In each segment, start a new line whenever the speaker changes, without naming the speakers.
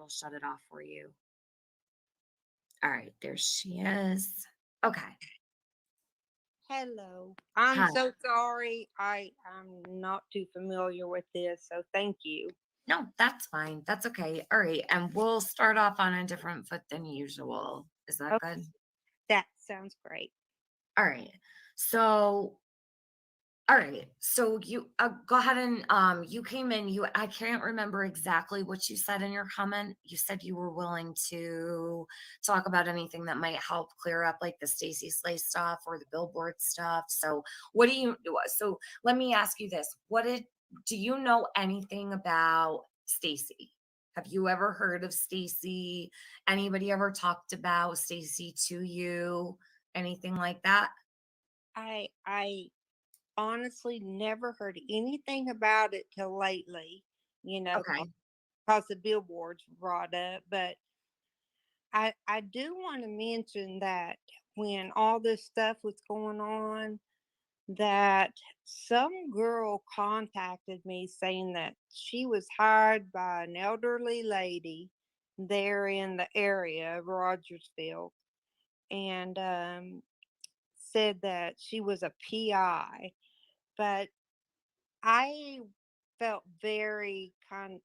it'll shut it off for you. All right, there she is. Okay.
Hello. I'm
Hi.
so sorry. I'm not too familiar with this, so thank you.
No, that's fine. That's okay. All right. And we'll start off on a different foot than usual. Is that
Oh,
good?
that sounds great.
All right. So, all right. So you go ahead and you came in, I can't remember exactly what you said in your comment. You said you were willing to talk about anything that might help clear up like the Stacy Slay stuff or the Billboard stuff. So, what do you so let me ask you this. Do you know anything about Stacy? Have you ever heard of Stacy? Anybody ever talked about Stacy to you? Anything like that?
I honestly never heard anything about it till lately, you know,
Okay.
because the billboards brought up. But I do want to mention that when all this stuff was going on, that some girl contacted me saying that she was hired by an elderly lady there in the area of Rogersville, and said that she was a PI. But I felt very kind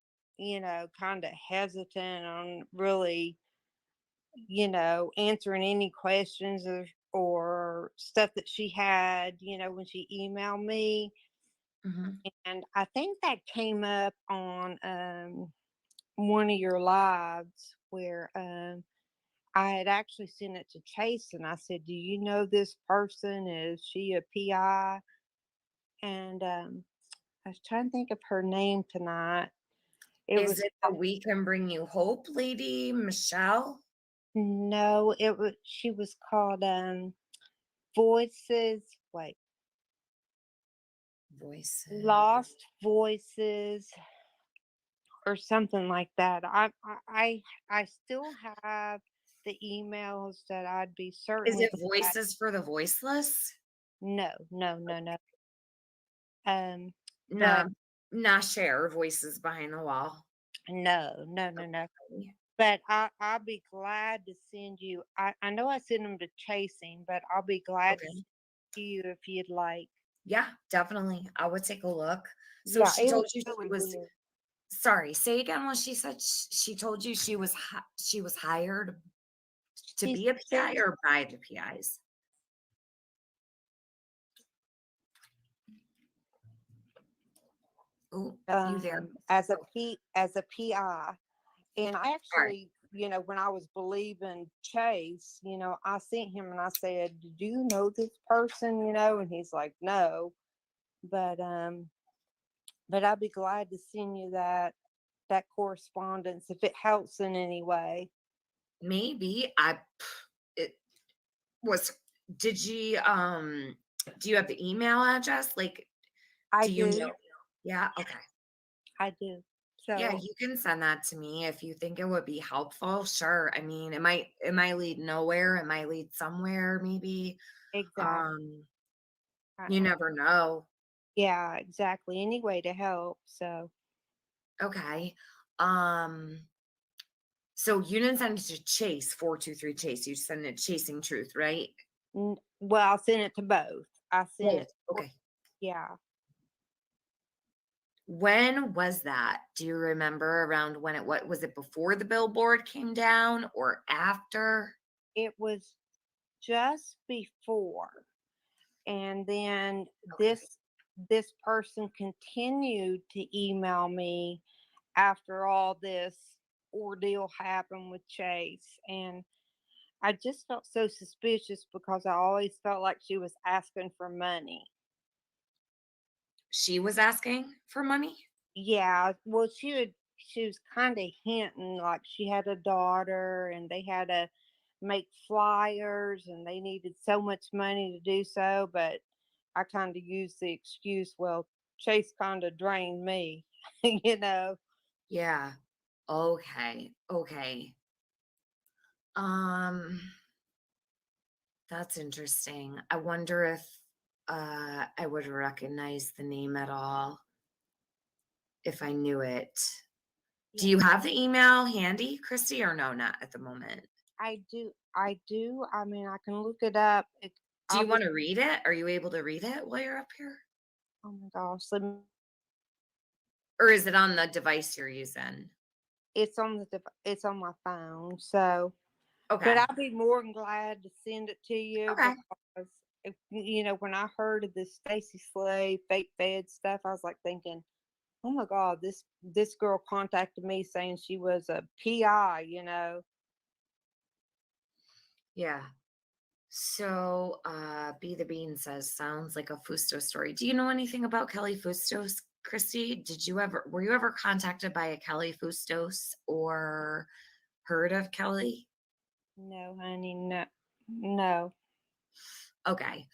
of hesitant on really, answering any questions or stuff that she had, when she emailed me.
Mhm.
And I think that came up on one of your lives where I had actually sent it to Chase and I said, "Do you know this person? Is she a PI?" And I was trying to think of her name tonight. It
Is
was
it the We Can Bring You Hope lady, Michelle?
no, she was called Voices. Wait,
Voices.
Lost Voices or something like that. I still have the emails that I'd be
Is
certainly
it
glad.
Voices for the Voiceless?
No, no, no, no. But
No, not share Voices Behind the Wall.
no, no, no, no.
Okay.
But I'll be glad to send you. I know I sent them to Chasing, but I'll be glad to
Okay.
send you if you'd like.
Yeah, definitely. I would take a look. So
Yeah,
she
it was
told you she
really
was
weird.
sorry, say again what she said. She told you she was hired to
She
be a
said
PI or by the PIs? Oh, you there?
as a
Oh,
PI, and I
all right.
actually, when I was believing Chase, I sent him and I said, "Do you know this person?" And he's like, "No," but I'd be glad to send you that correspondence if it helps in any way.
Maybe it was did you do you have the email address? Like,
I
do you
do,
know? Yeah, okay.
I do.
Yeah,
So
you can send that to me if you think it would be helpful. Sure. I mean, it might lead nowhere, it might lead somewhere maybe.
exactly,
Um, you
I,
never know.
yeah, exactly. Any way to help. So
Okay. Um, so you didn't send it to Chase 423 Chase. You send it Chasing Truth, right?
well, I sent it to both. I sent
Both.
it.
Okay.
Yeah,
When was that? Do you remember around when what was it before the billboard came down or after?
it was just before, and then
Okay.
this person continued to email me after all this ordeal happened with Chase, and I just felt so suspicious because I always felt like she was asking for money.
She was asking for money?
Yeah, well, she was kind of hinting like she had a daughter and they had to make flyers and they needed so much money to do so, but I kind of used the excuse, well, Chase kind of drained me, you know.
Yeah. Okay. Okay. Um, that's interesting. I wonder if I would recognize the name at all if I knew it. Do
Yeah,
you have the email handy, Christy, or no, not at the moment?
I do. I do. I mean, I can look it up.
Do
I
you
was.
wanna read it? Are you able to read it while you're up here?
Oh my gosh. Let me,
Or is it on the device you're using?
it's on it's on my phone. So, but
Okay,
I'll be more than glad to send it to you
okay.
because when I heard of this Stacy Slade fake fed stuff, I was like thinking, oh my God, this girl contacted me saying she was a PI.
Yeah. So, Be the Bean says, "Sounds like a Fusto story." Do you know anything about Kelly Fustos, Christy? Were you ever contacted by a Kelly Fustos or heard of Kelly?
No, honey, no, no.
Okay.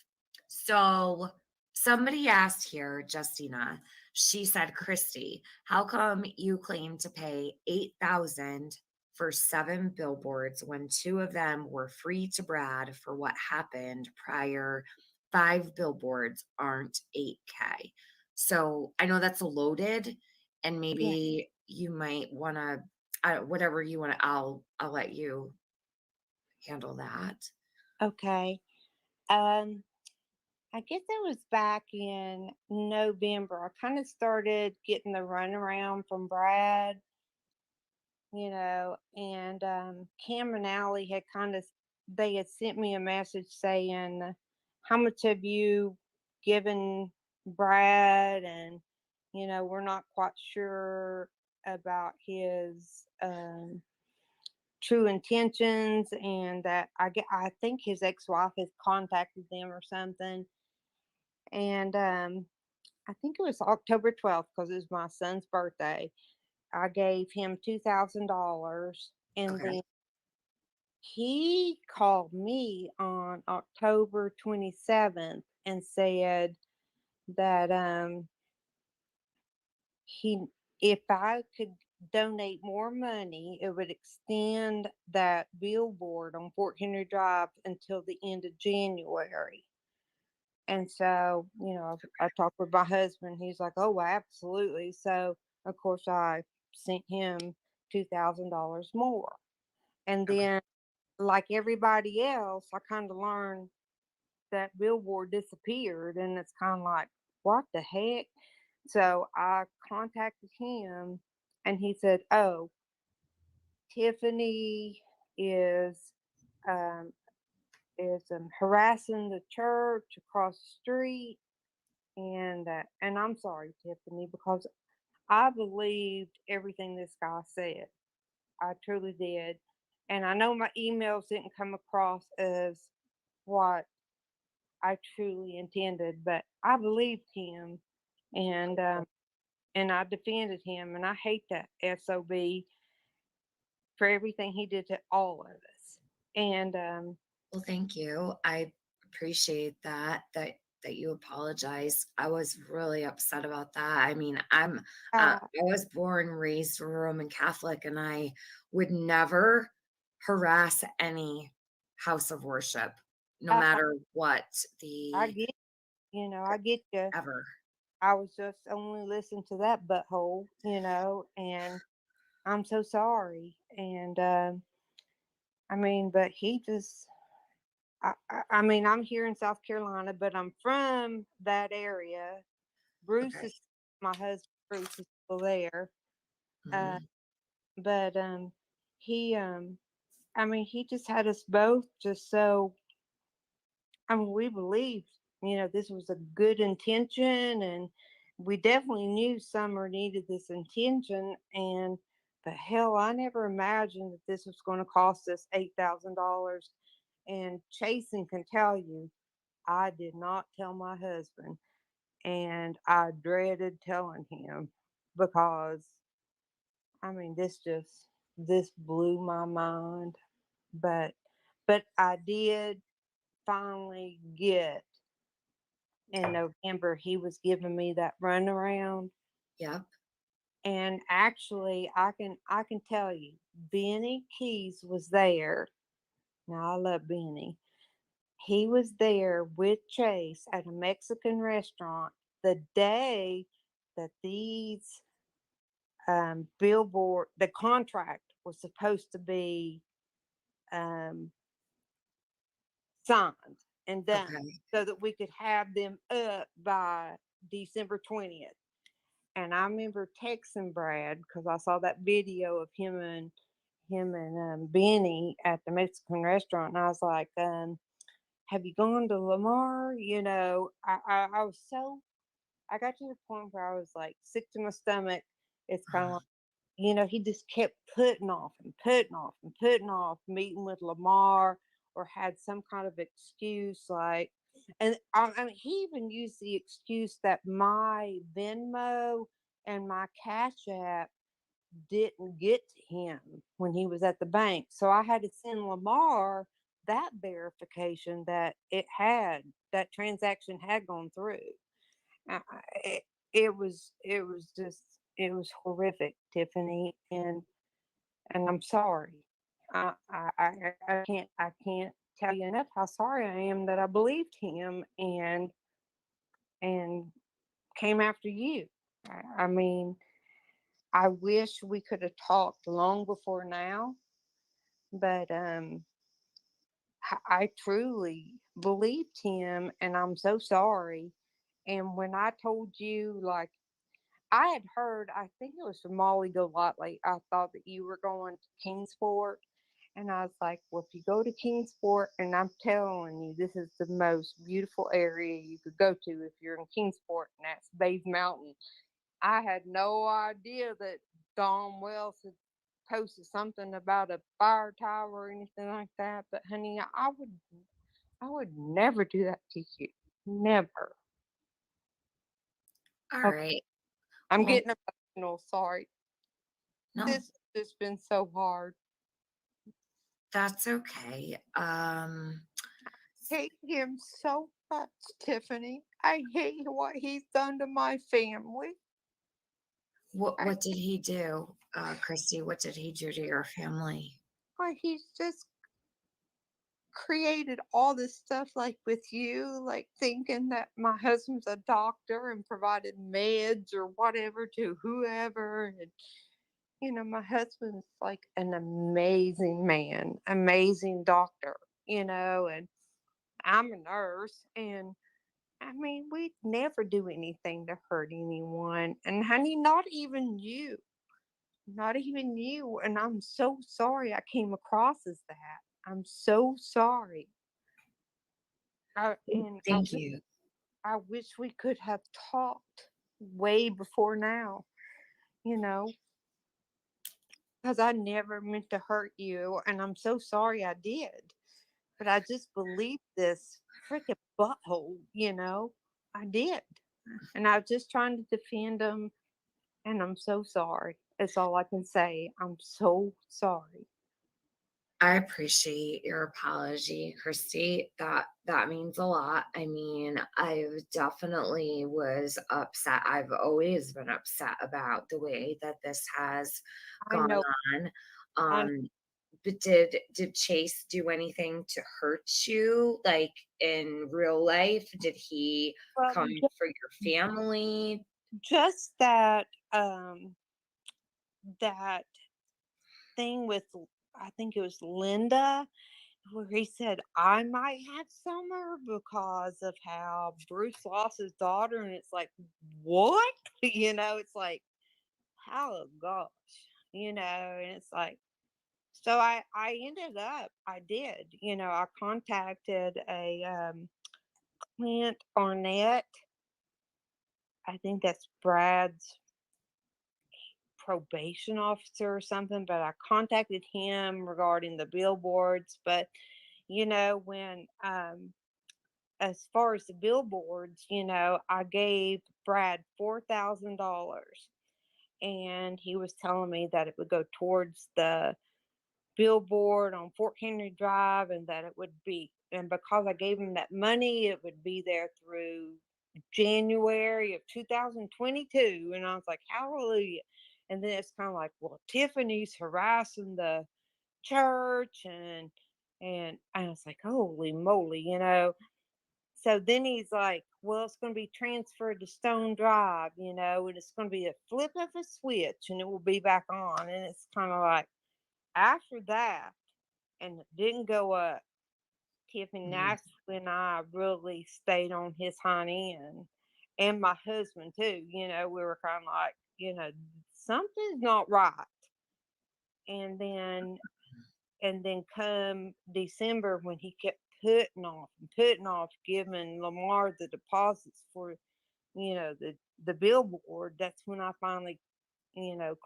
So somebody asked here, Justina, she said, Christy, how come you claim to pay 8,000 for 7 billboards when 2 of them were free to Brad for what happened prior? 5 billboards aren't 8K. So I know that's loaded, and
Yeah,
maybe you might want to, whatever you want to, I'll let you handle that.
okay. I guess it was back in November. I kind of started getting the runaround from Brad, and Cam and Allie had they had sent me a message saying, how much have you given Brad? And, we're not quite sure about his true intentions, and that I think his ex-wife has contacted them or something. And I think it was October 12th because it was my son's birthday. I gave him $2,000, and
Okay.
then he called me on October 27th and said that he if I could donate more money, it would extend that billboard on Fort Henry Drive until the end of January. And so, I talked with my husband. He's like, "Oh, well, absolutely." So, of course, I sent him $2,000 more. And
Okay.
then, like everybody else, I kind of learned that billboard disappeared. And it's kind of like, what the heck? So I contacted him, and he said, "Oh, Tiffany is um, harassing the church across the street." And I'm sorry, Tiffany, because I believed everything this guy said. I truly did. And I know my emails didn't come across as what I truly intended, but I believed him, and I defended him, and I hate that SOB for everything he did to all of us. And
Well, thank you. I appreciate that you apologize. I was really upset about that. I mean,
uh,
I was born, raised Roman Catholic, and I would never harass any house of worship, no
I,
matter what
I
the
get, I get you.
ever.
I was just only listening to that butthole, and I'm so sorry. And I mean, but he just, I mean, I'm here in South Carolina, but I'm from that area. Bruce
Okay.
is my husband. Bruce is still there. Uh,
Mhm.
but he, I mean, he just had us both just so. I mean, we believed, this was a good intention, and we definitely knew Summer needed this intention. And but hell, I never imagined that this was going to cost us $8,000. And Chasen can tell you, I did not tell my husband, and I dreaded telling him because I mean, this blew my mind. But I did finally get in November. He was giving me that runaround,
Yep.
and actually, I can tell you, Benny Keys was there. Now I love Benny. He was there with Chase at a Mexican restaurant the day that these Billboard, the contract was supposed to be um, signed and done
Okay.
so that we could have them up by December 20th. And I remember texting Brad because I saw that video of him and Benny at the Mexican restaurant, and I was like, "Have you gone to Lamar?" I was so I got to the point where I was like sick to my stomach. It's kind of like, he just kept putting off and putting off and putting off meeting with Lamar or had some kind of excuse like, and I mean, he even used the excuse that my Venmo and my Cash App didn't get to him when he was at the bank. So I had to send Lamar that verification that that transaction had gone through. It, it was horrific, Tiffany, and I'm sorry. I can't tell you enough how sorry I am that I believed him and came after you. I mean, I wish we could have talked long before now, but I truly believed him, and I'm so sorry. And when I told you, like, I had heard, I think it was from Molly Golightly, I thought that you were going to Kingsport. And I was like, well, if you go to Kingsport, and I'm telling you, this is the most beautiful area you could go to if you're in Kingsport, and that's Bays Mountain. I had no idea that Don Wells had posted something about a fire tower or anything like that. But honey, I would never do that to you. Never.
All
Okay,
right.
I'm
Well,
getting emotional. Sorry.
no,
This has just been so hard.
that's okay.
Hate him so much, Tiffany. I hate what he's done to my family. I,
what did he do, Kristy? What did he do to your family?
he's just created all this stuff like with you, like thinking that my husband's a doctor and provided meds or whatever to whoever. And, my husband's like an amazing man, amazing doctor, and I'm a nurse. And I mean, we'd never do anything to hurt anyone. And honey, not even you. Not even you. And I'm so sorry I came across as that. I'm so sorry. And
Thank you.
I wish we could have talked way before now, you know, because I never meant to hurt you. And I'm so sorry I did. But I just believed this freaking butthole, I did. And I was just trying to defend him. And I'm so sorry. That's all I can say. I'm so sorry.
I appreciate your apology, Kristy. That means a lot. I mean, I definitely was upset. I've always been upset about the way that this has
I
gone
know.
on.
I
But did Chase do anything to hurt you, like in real life? Did he
well,
come for your family?
just that thing with, I think it was Linda, where he said I might have summer because of how Bruce lost his daughter, and it's like, what? It's like, oh gosh, and it's like, so I ended up, I did, I contacted a Clint Arnett. I think that's Brad's probation officer or something, but I contacted him regarding the billboards. But when as far as the billboards, I gave Brad $4,000, and he was telling me that it would go towards the billboard on Fort Henry Drive, and that it would be, and because I gave him that money, it would be there through January of 2022. And I was like, hallelujah. And then it's kind of like, well, Tiffany's harassing the church, and I was like, holy moly. So then he's like, well, it's going to be transferred to Stone Drive, and it's going to be a flip of a switch and it will be back on. And it's kind of like, after that, and it didn't go up, Tiffany,
Mhm.
that's when I really stayed on his hind end. And my husband, too. We were kind of like, something's not right. And then come December, when he kept putting off giving Lamar the deposits for, the billboard, that's when I finally,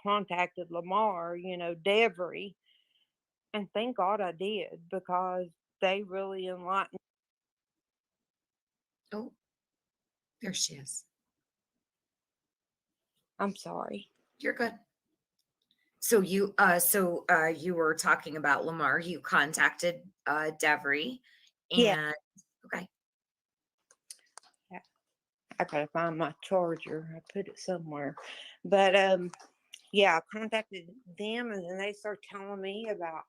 contacted Lamar, Devery. And thank God I did, because they really enlightened.
Oh, there she is.
I'm sorry.
You're good. So you were talking about Lamar. You contacted Devery,
Yeah,
and okay.
yeah, I gotta find my charger. I put it somewhere. But yeah, I contacted them, and then they started telling me about,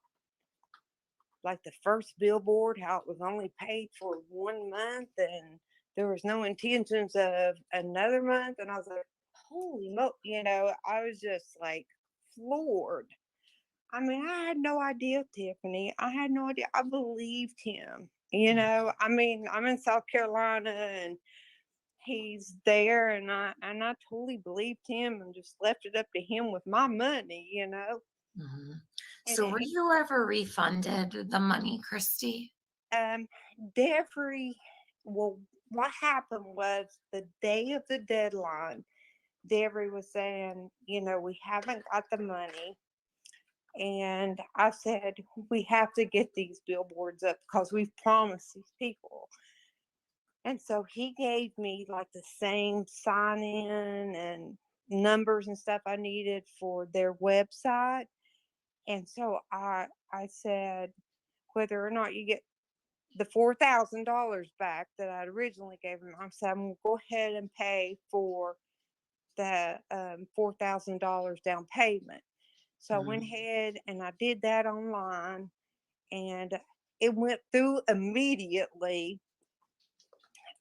like, the first billboard, how it was only paid for 1 month, and there was no intentions of another month. And I was like, holy mo, I was just like floored. I mean, I had no idea, Tiffany. I had no idea. I believed him. I mean, I'm in South Carolina and he's there, and I totally believed him and just left it up to him with my money.
Mhm.
And
So were you ever refunded the money, Kristy?
um Devery, well, what happened was, the day of the deadline, Devery was saying, we haven't got the money. And I said, we have to get these billboards up because we've promised these people. And so he gave me, like, the same sign in and numbers and stuff I needed for their website. And so I said, whether or not you get the $4,000 back that I originally gave him, I said, I'm going to go ahead and pay for the $4,000 down payment. So I went
Mhm.
ahead and I did that online, and it went through immediately.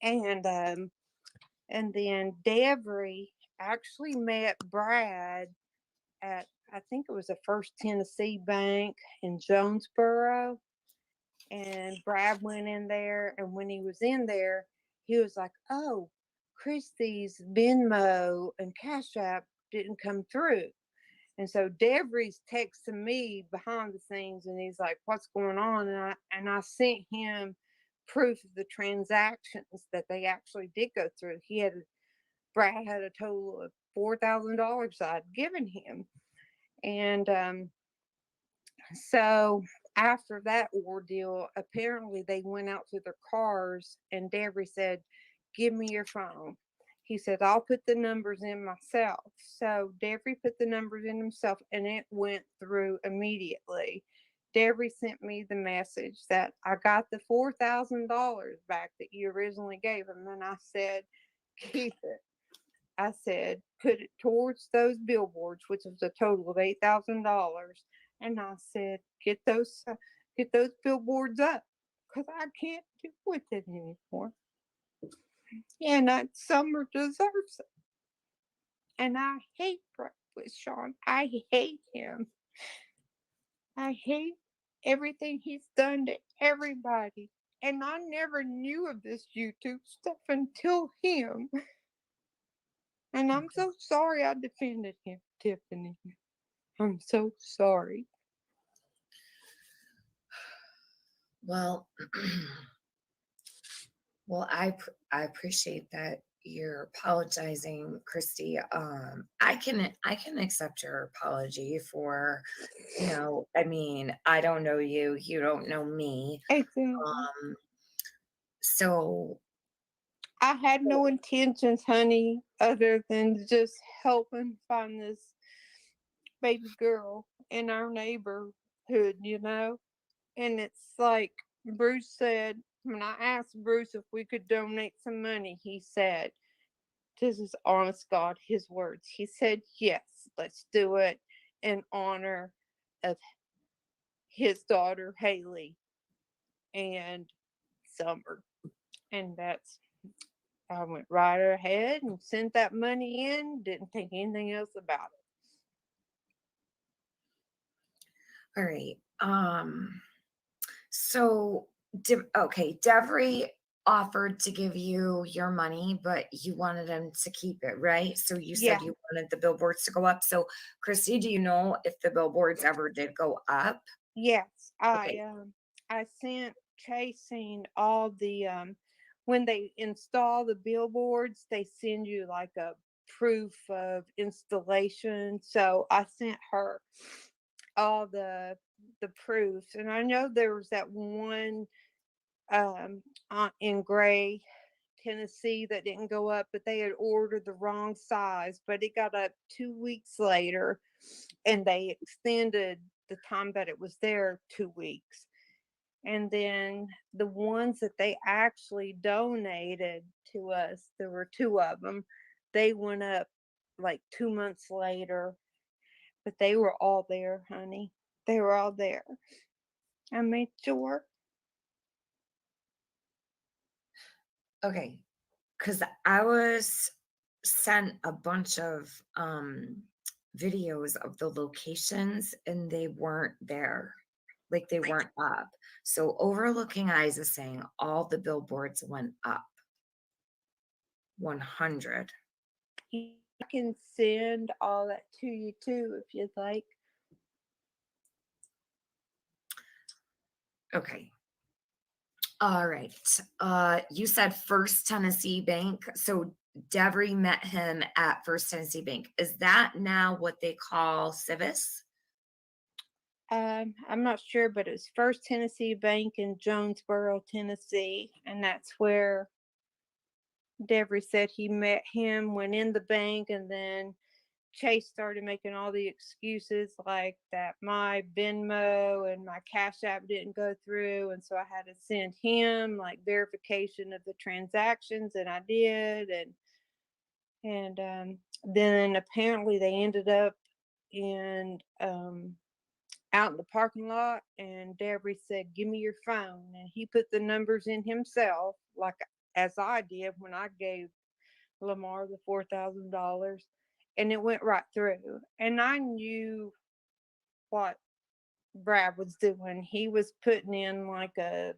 And then Devery actually met Brad at, I think it was the First Tennessee Bank in Jonesboro. And Brad went in there, and when he was in there, he was like, oh, Kristy's Venmo and Cash App didn't come through. And so Devery's texting me behind the scenes, and he's like, what's going on? And I sent him proof of the transactions that they actually did go through. Brad had a total of $4,000 I'd given him. And so after that ordeal, apparently they went out to their cars, and Devery said, give me your phone. He said, I'll put the numbers in myself. So Devery put the numbers in himself, and it went through immediately. Devery sent me the message that I got the $4,000 back that you originally gave him. And I said, keep it. I said, put it towards those billboards, which was a total of $8,000. And I said, get those billboards up, because I can't do with it anymore. And Summer deserves it. And I hate Breakfast Sean. I hate him. I hate everything he's done to everybody. And I never knew of this YouTube stuff until him. And I'm so sorry I defended him, Tiffany. I'm so sorry.
Well, well, I appreciate that you're apologizing, Kristy. I can accept your apology for, I mean, I don't know you, you don't know me.
Exactly.
Um, so
I had no intentions, honey, other than just helping find this baby girl in our neighborhood. And it's like Bruce said, when I asked Bruce if we could donate some money, he said, this is honest God, his words. He said, yes, let's do it in honor of his daughter, Haley, and Summer. And I went right ahead and sent that money in, didn't think anything else about it.
All right. So, okay, Devery offered to give you your money, but you wanted him to keep it, right? So you said
Yeah,
you wanted the billboards to go up. So, Christy, do you know if the billboards ever did go up?
yes.
Okay.
I sent chasing all the when they install the billboards, they send you like a proof of installation. So I sent her all the proofs, and I know there was that one in Gray, Tennessee, that didn't go up, but they had ordered the wrong size, but it got up 2 weeks later, and they extended the time that it was there 2 weeks. And then the ones that they actually donated to us, there were two of them, they went up like 2 months later, but they were all there, honey. They were all there. I made sure.
Okay. Because I was sent a bunch of videos of the locations and they weren't there. Like they weren't up. So overlooking eyes is saying all the billboards went up 100.
I can send all that to you too if you'd like.
Okay. All right. You said First Tennessee Bank. So Devery met him at First Tennessee Bank. Is that now what they call Civis?
I'm not sure, but it's First Tennessee Bank in Jonesboro, Tennessee, and that's where Devery said he met him. Went in the bank, and then Chase started making all the excuses like that my Venmo and my Cash App didn't go through, and so I had to send him like verification of the transactions, and I did, and then apparently they ended up in out in the parking lot, and Devery said, "Give me your phone," and he put the numbers in himself, like as I did when I gave Lamar the $4,000, and it went right through. And I knew what Brad was doing. He was putting in like a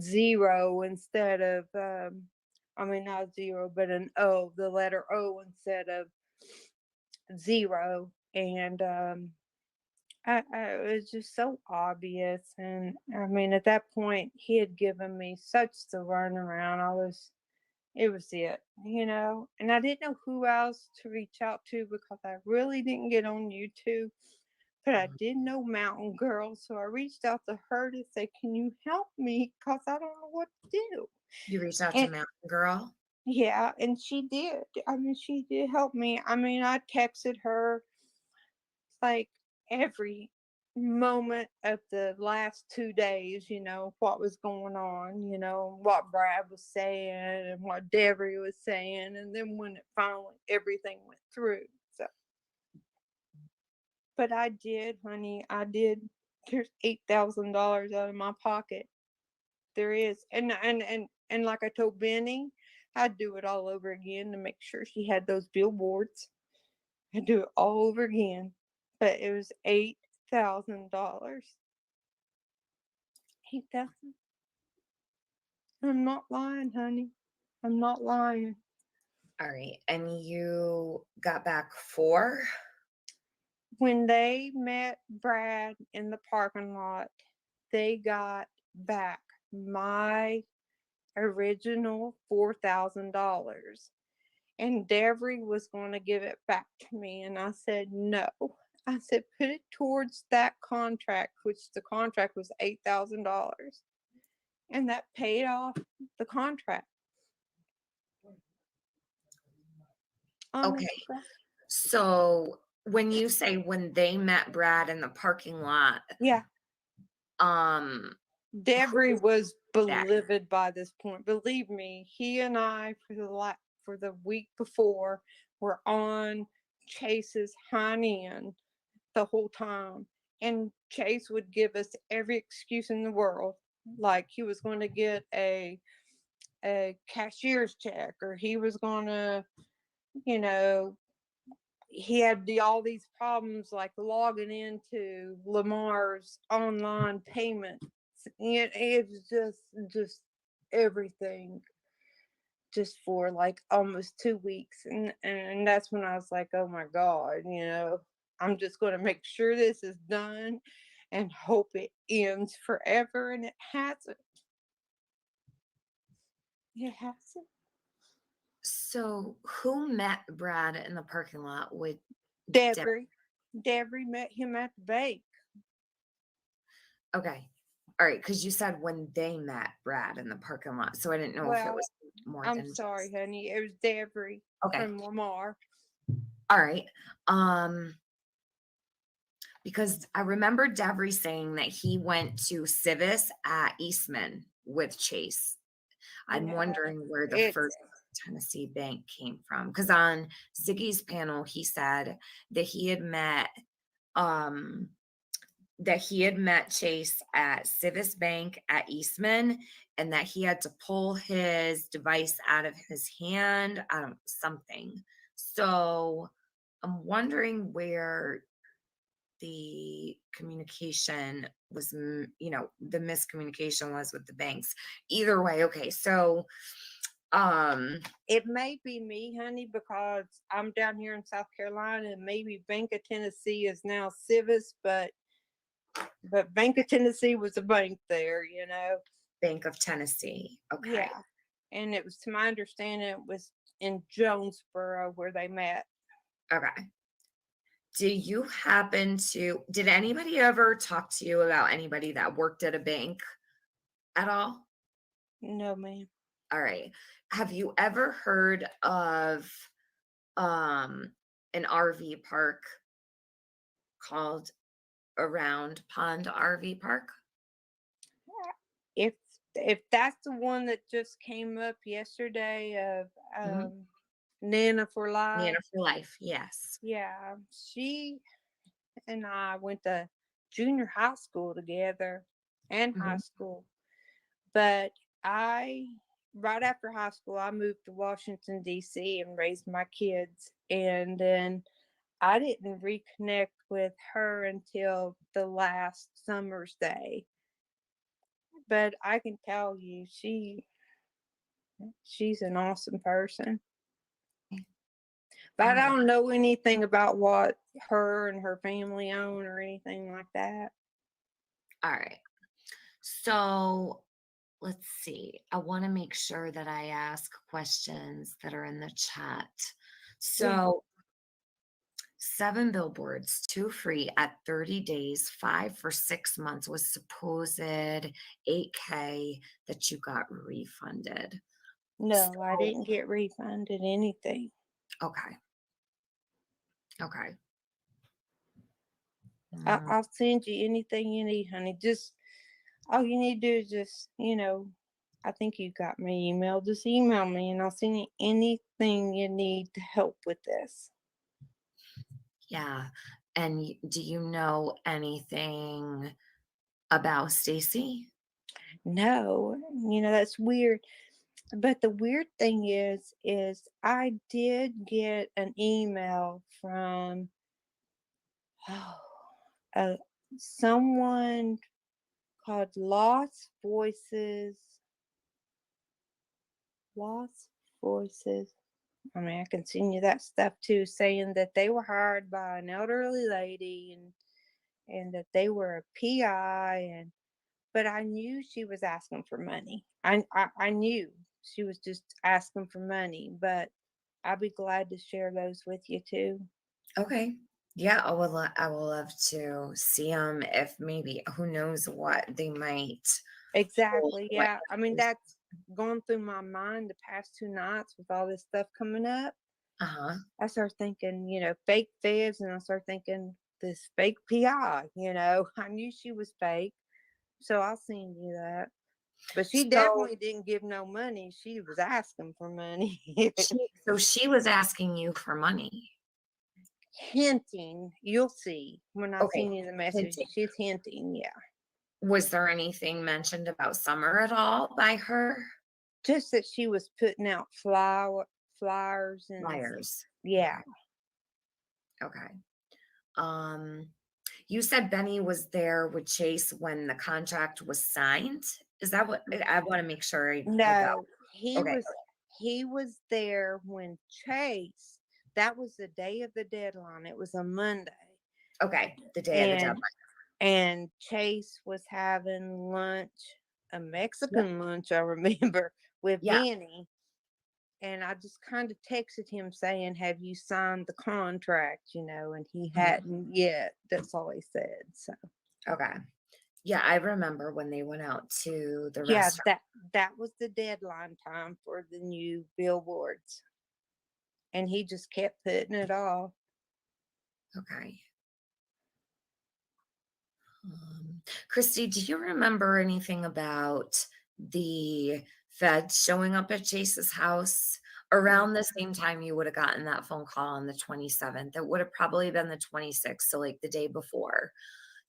zero instead of, I mean, not zero, but an O, the letter O instead of zero. And it was just so obvious. And I mean, at that point, he had given me such the runaround. It was it. And I didn't know who else to reach out to because I really didn't get on YouTube, but I
Mhm.
did know Mountain Girl. So I reached out to her to say, "Can you help me? Because I don't know what to do."
You reached out to
And
Mountain Girl?
yeah, and she did. I mean, she did help me. I mean, I texted her like every moment of the last 2 days, what was going on, what Brad was saying and what Devery was saying. And then when it finally everything went through. So, but I did, honey, I did. There's $8,000 out of my pocket. There is. And like I told Benny, I'd do it all over again to make sure she had those billboards. I'd do it all over again. But it was $8,000. 8,000. I'm not lying, honey. I'm not lying.
All right. And you got back 4?
When they met Brad in the parking lot, they got back my original $4,000. And Devery was going to give it back to me. And I said, no. I said, put it towards that contract, which the contract was $8,000. And that paid off the contract.
Okay.
Honest to God.
So when you say when they met Brad in the parking lot,
Yeah.
um, who
Devery
is
was
that?
livid by this point. Believe me, he and I for the week before were on Chase's hind end the whole time, and Chase would give us every excuse in the world, like he was going to get a a cashier's check, or he was gonna, you know, he had all these problems like logging into Lamar's online payments. It was just everything, just for like almost 2 weeks, and that's when I was like, oh my god, I'm just going to make sure this is done and hope it ends forever, and it hasn't. It hasn't.
So, who met Brad in the parking lot with Deb?
Deborah met him at the bank.
Okay. All right, because you said when they met Brad in the parking lot, so I didn't know if it
Well,
was more
I'm
than
sorry,
just.
honey. It was Deborah
Okay.
from Lamar.
All right. Um, because I remember Devery saying that he went to Civis at Eastman with Chase. I'm
Yeah,
wondering where the
it's
first Tennessee bank came from. Because on Ziggy's panel, he said that um he had met Chase at Civis Bank at Eastman, and that he had to pull his device out of his hand, something. So I'm wondering where the communication was, the miscommunication was with the banks. Either way, okay. So, um,
it may be me, honey, because I'm down here in South Carolina, and maybe Bank of Tennessee is now Civis, but Bank of Tennessee was a bank there.
Bank of Tennessee. Okay.
Yeah, and it was, to my understanding, it was in Jonesboro where they met.
Okay. Did anybody ever talk to you about anybody that worked at a bank at all?
No, ma'am.
All right. Have you ever heard of um an RV park called Around Pond RV Park?
If if that's the one that just came up yesterday of
Mhm.
Nana for Life,
Nana for Life, yes.
yeah, she and I went to junior high school together and high
Mhm.
school. But I, right after high school, I moved to Washington, D.C. and raised my kids. And then I didn't reconnect with her until the last summer's day. But I can tell you, she's an awesome person. But
All
I
right.
don't know anything about what her and her family own or anything like that.
All right. So let's see. I want to make sure that I ask questions that are in the chat.
Yeah.
So 7 billboards, 2 free at 30 days, 5 for 6 months was supposed 8K that you got refunded.
No, I
So,
didn't get refunded anything.
okay. Okay.
I,
Mm,
I'll send you anything you need, honey. Just all you need to do is just, I think you got my email. Just email me and I'll send you anything you need to help with this.
yeah. And do you know anything about Stacy?
No, that's weird. But the weird thing is I did get an email from oh, uh, someone called Lost Voices. I mean, I can send you that stuff too, saying that they were hired by an elderly lady, and that they were a PI, and but I knew she was asking for money. I knew she was just asking for money, but I'll be glad to share those with you too.
Okay. Yeah, I will love to see them if maybe who knows what they might hold,
Exactly.
what
Yeah. I mean, that's gone through my mind the past 2 nights with all this stuff coming up.
uh-huh.
I start thinking, fake feds, and I start thinking this fake PI. I knew she was fake, so I'll send you that. But she
So
definitely didn't give no money. She was asking for money,
she was asking you for money.
hinting. You'll see when I
Okay.
send you the message.
Hinting.
She's hinting. Yeah.
Was there anything mentioned about summer at all by her?
just that she was putting out flyers and
Liars.
yeah.
Okay. Okay. Um, you said Benny was there with Chase when the contract was signed. Is that what I want to make sure I got?
No, he
Okay.
was he was there when Chase, that was the day of the deadline. It was a Monday.
Okay. The day of the
And
deadline.
Chase was having lunch, a
Yep.
Mexican lunch, I remember, with
Yeah.
Benny. And I just kind of texted him saying, "Have you signed the contract?" And he
Mhm.
hadn't yet. That's all he said. So
Okay. Yeah, I remember when they went out to the
yeah,
restaurant.
that was the deadline time for the new billboards. And he just kept putting it off.
Okay. Kristy, do you remember anything about the feds showing up at Chase's house around the same time you would have gotten that phone call on the 27th? It would have probably been the 26th, so like the day before.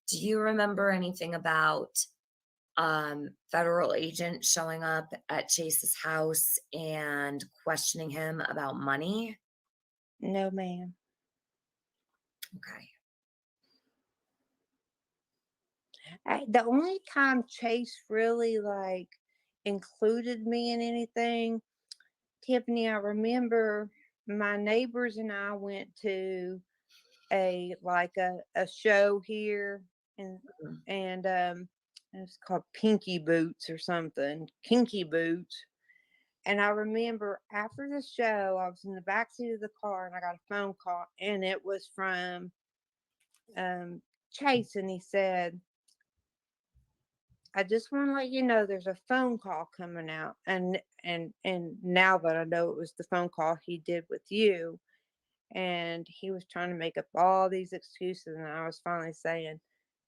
Do you remember anything about federal agent showing up at Chase's house and questioning him about money?
No, ma'am.
Okay.
The only time Chase really like included me in anything, Tiffany, I remember my neighbors and I went to a show here, and
Mhm.
it's called Pinky Boots or something, Kinky Boots. And I remember after the show, I was in the back seat of the car and I got a phone call, and it was from um, Chase, and he said, "I just want to let you know there's a phone call coming out." And now that I know it was the phone call he did with you, and he was trying to make up all these excuses, and I was finally saying,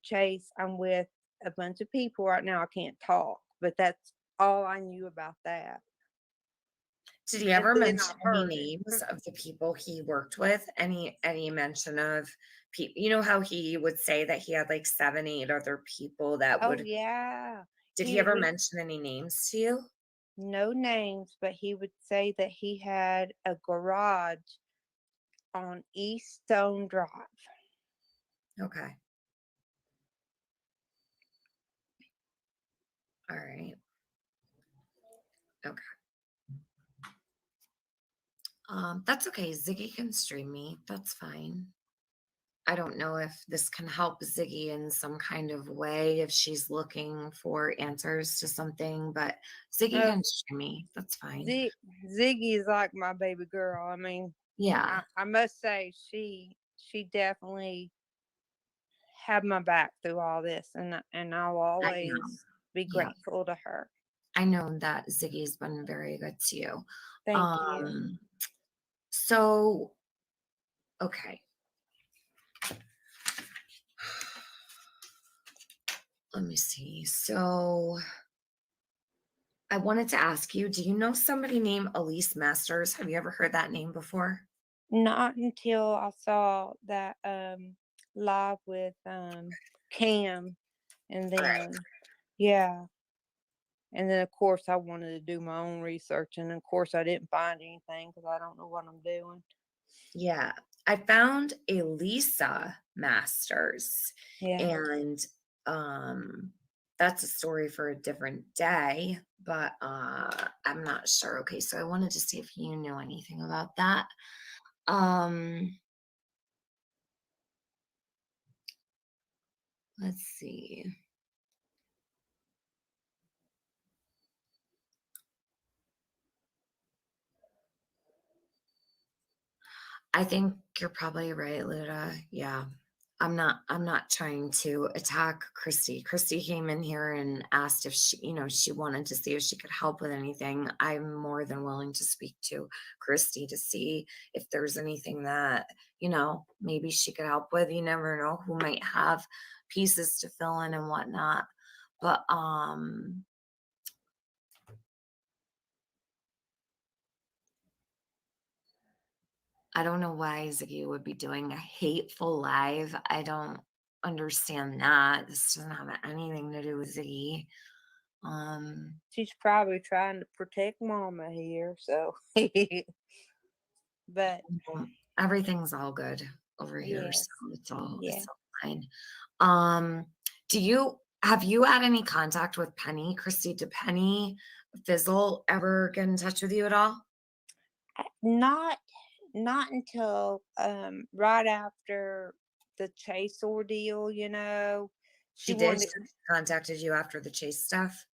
"Chase, I'm with a bunch of people right now. I can't talk." But that's all I knew about that.
Did he
And
ever
then I
mention any
heard it.
names of the people he worked with? Any mention of people? You know how he would say that he had like 7, 8 other people that
Oh
would
yeah.
did he ever mention any names to you?
No names, but he would say that he had a garage on East Stone Drive.
Okay. All right. Okay. That's okay. Ziggy can stream me. That's fine. I don't know if this can help Ziggy in some kind of way if she's looking for answers to something, but Ziggy
Uh,
can stream me. That's fine.
Ziggy is like my baby girl. I mean,
Yeah,
I must say she definitely had my back through all this, and I'll
I know.
always be
Yeah.
grateful to her.
I know that Ziggy's been very good to you.
Thank you.
Um, so okay. Let me see. So I wanted to ask you, do you know somebody named Elise Masters? Have you ever heard that name before?
Not until I saw that live with Cam, and
All right.
then yeah, and then of course I wanted to do my own research, and of course I didn't find anything because I don't know what I'm doing.
Yeah. I found Elisa Masters
Yeah.
and that's a story for a different day, but I'm not sure. Okay, so I wanted to see if you knew anything about that. Um let's see. I think you're probably right, Luda. Yeah. I'm not trying to attack Kristy. Kristy came in here and asked if she wanted to see if she could help with anything. I'm more than willing to speak to Kristy to see if there's anything that, maybe she could help with. You never know who might have pieces to fill in and whatnot. But I don't know why Ziggy would be doing a hateful live. I don't understand that. This doesn't have anything to do with Ziggy.
She's probably trying to protect mama here, so but
Well, everything's all good over here, so
yes.
it's
Yeah.
all fine. Um, do you have you had any contact with Penny? Christy, did Penny Fizzle ever get in touch with you at all?
Not not until right after the Chase ordeal, She
She did?
wanted
She contacted you after the Chase stuff?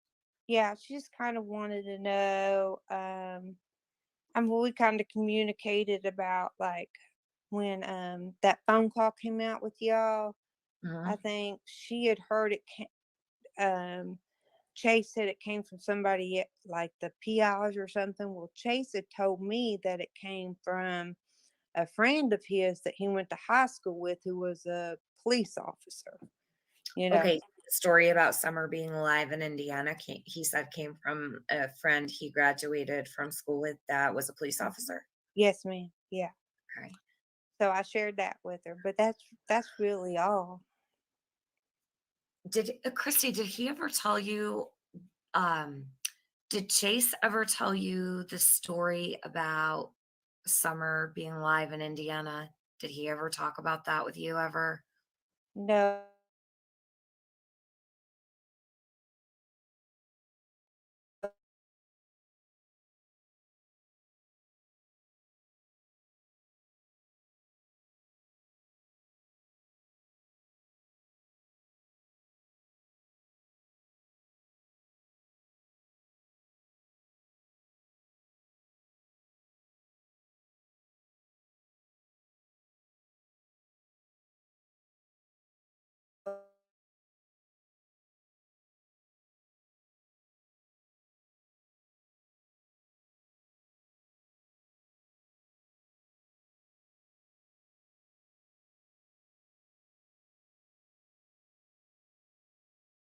Yeah, she just kind of wanted to know. I mean, we kind of communicated about like when that phone call came out with y'all. I
Mhm.
think she had heard um Chase said it came from somebody like the PIs or something. Well, Chase had told me that it came from a friend of his that he went to high school with who was a police officer, you know.
Okay, the story about Summer being alive in Indiana he said came from a friend he graduated from school with that was a police officer?
Yes, ma'am. Yeah.
Okay.
So I shared that with her, but that's really all.
Did Christy, did he ever tell you, um, did Chase ever tell you the story about Summer being live in Indiana? Did he ever talk about that with you ever?
No.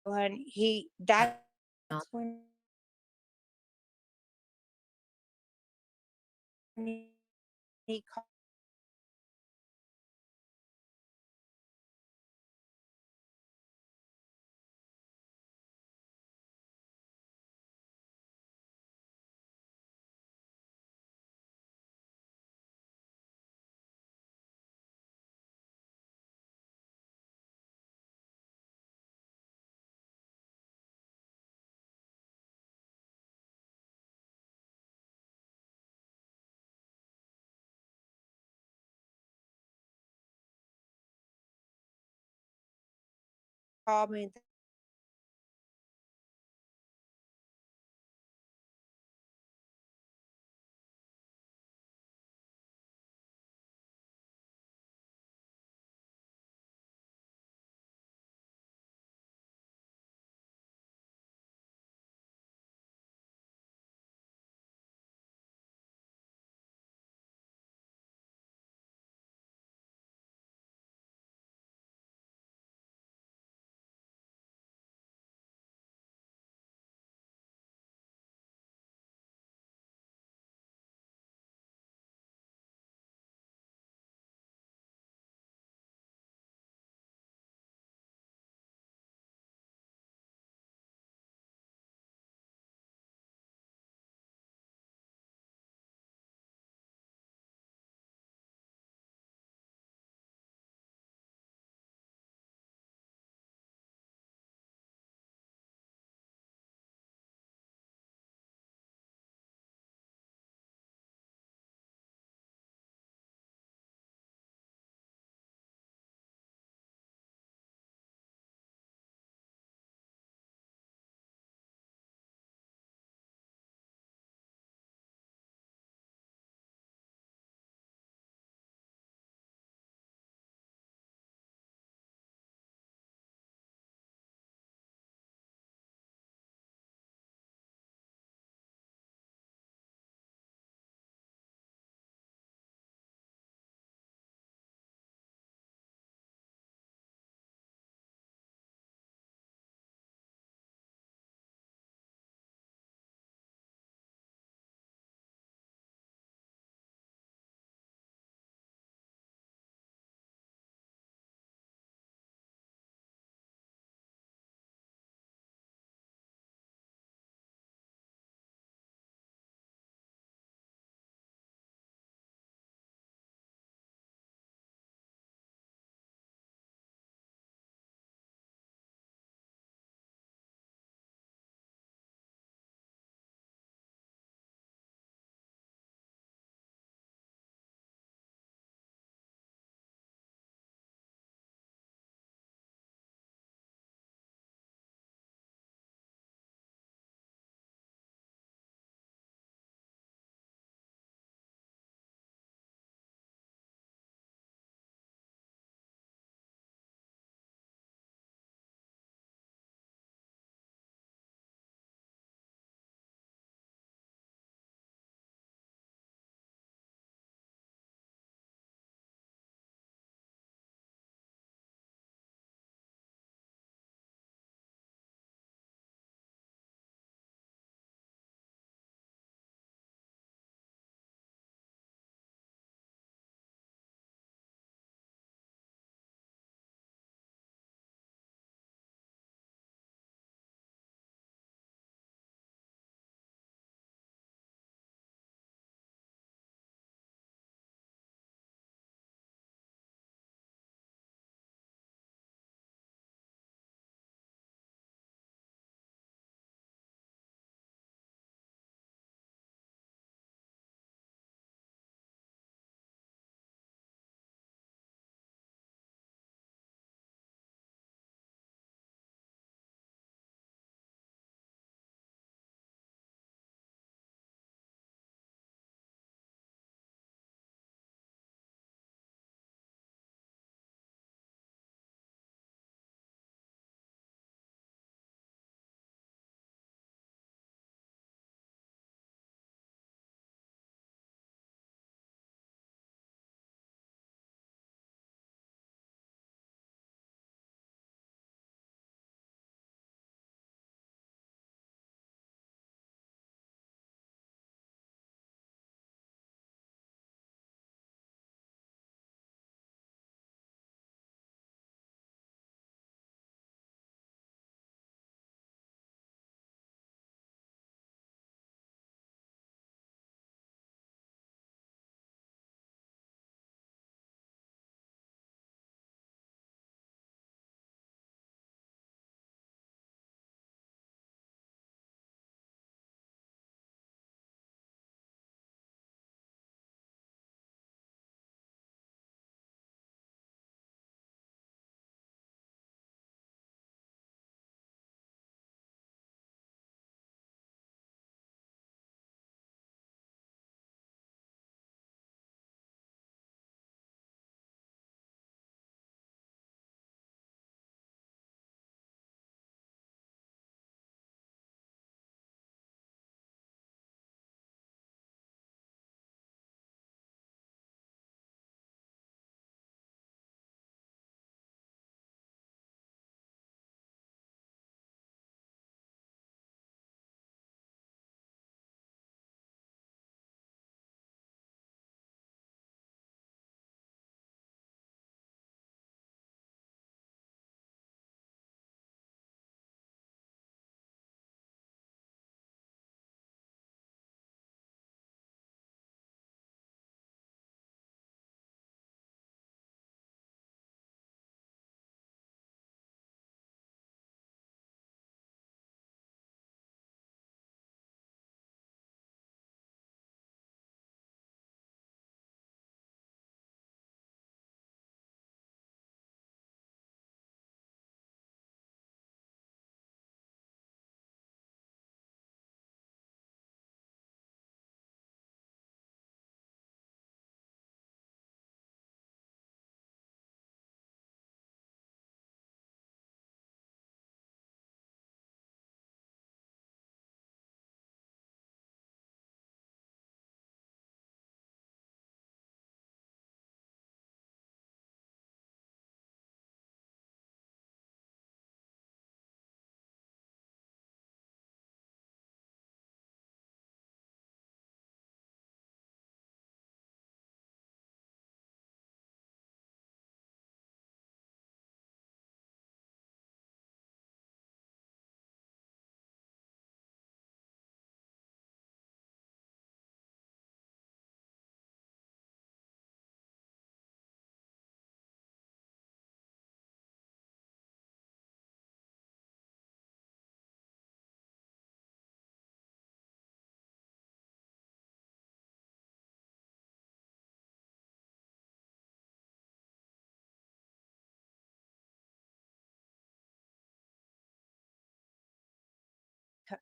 And that's
No.
when he called me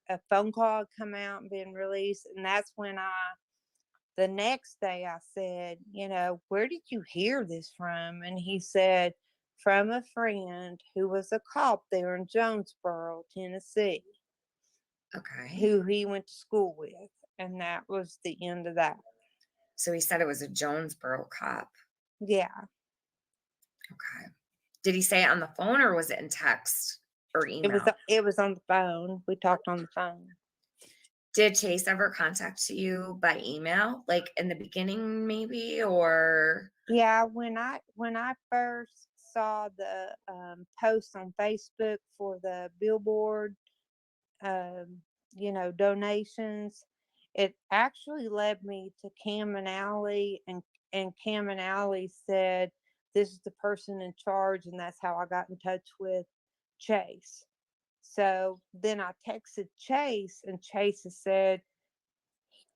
a phone call had come out and been released, and that's when the next day I said, "Where did you hear this from?" And he said, "From a friend who was a cop there in Jonesboro, Tennessee,
Okay.
who he went to school with." And that was the end of that.
So he said it was a Jonesboro cop.
Yeah.
Okay. Did he say it on the phone or was it in text or email?
It was on the phone. We talked on the phone.
Did Chase ever contact you by email, like in the beginning, maybe? Or
Yeah, when I first saw the post on Facebook for the Billboard, donations, it actually led me to Cam and Alley, and Cam and Alley said this is the person in charge, and that's how I got in touch with Chase. So then I texted Chase, and Chase has said,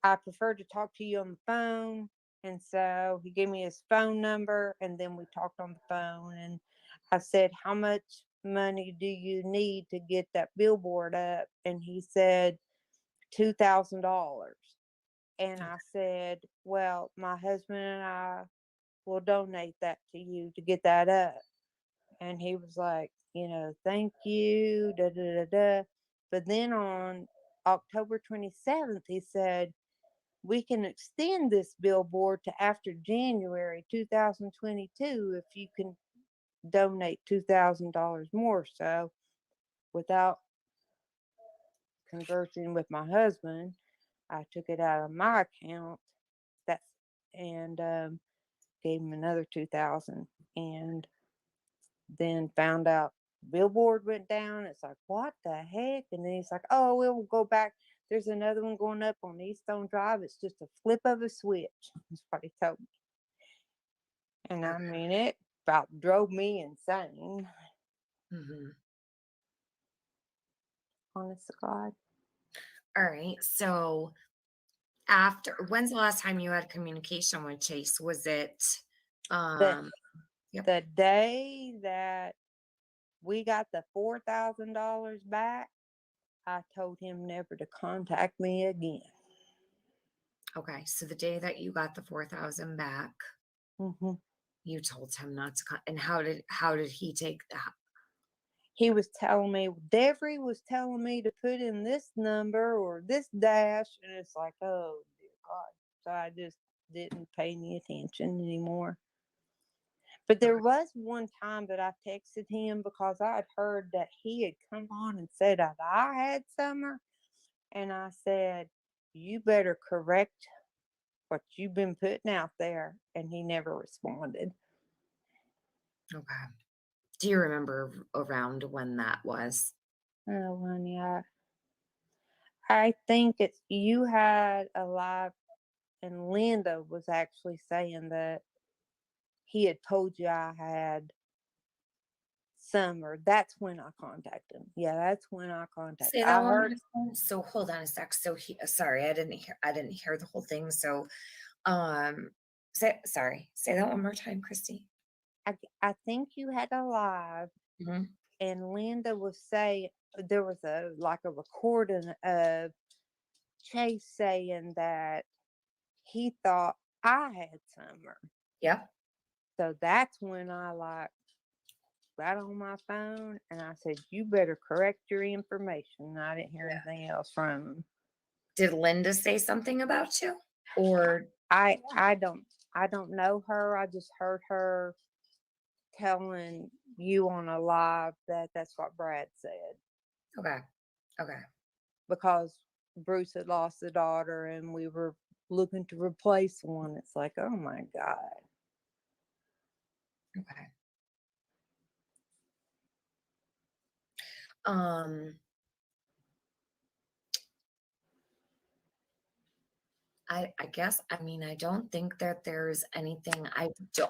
"I prefer to talk to you on the phone." And so he gave me his phone number, and then we talked on the phone. And I said, "How much money do you need to get that billboard up?" And he said, $2,000. And I said, "Well, my husband and I will donate that to you to get that up." And he was like, "Thank you, da da da da." But then on October 27th, he said, "We can extend this billboard to after January 2022 if you can donate $2,000 more." So, without conversing with my husband, I took it out of my account. That's and gave him another 2,000, and then found out billboard went down. It's like, what the heck? And then he's like, "Oh, we'll go back. There's another one going up on Eaststone Drive. It's just a flip of a switch." That's what he told me. And I
okay.
mean, it about drove me insane,
Mhm.
honest to God.
All right. So after when's the last time you had communication with Chase? Was it
The
um yep.
the day that we got the $4,000 back, I told him never to contact me again.
Okay. So the day that you got the 4,000 back,
Hmm.
you told him not to and how did he take that?
He was telling me, Devery was telling me to put in this number or this dash, and it's like, oh dear God. So I just didn't pay any attention anymore. But there
Okay.
was one time that I texted him because I had heard that he had come on and said that I had summer. And I said, "You better correct what you've been putting out there." And he never responded.
Okay. Do you remember around when that was?
Oh, honey, I think it's you had a live, and Linda was actually saying that he had told you I had summer. That's when I contacted him. Yeah, that's when I contacted.
Say that
I
one more
heard
time. So hold on a sec. So sorry, I didn't hear the whole thing. So say that one more time, Christy.
I think you had a live,
Mhm.
and Linda was saying there was a recording of Chase saying that he thought I had summer.
Yep.
So that's when I got on my phone and I said, "You better correct your information." And I didn't hear
Yeah.
anything else from him.
Did Linda say something about you? Or
I don't know her. I just heard her telling you on a live that that's what Brad said,
okay. Okay.
because Bruce had lost a daughter and we were looking to replace one. It's like, oh my God.
Okay. Um I guess I mean I don't think that there's anything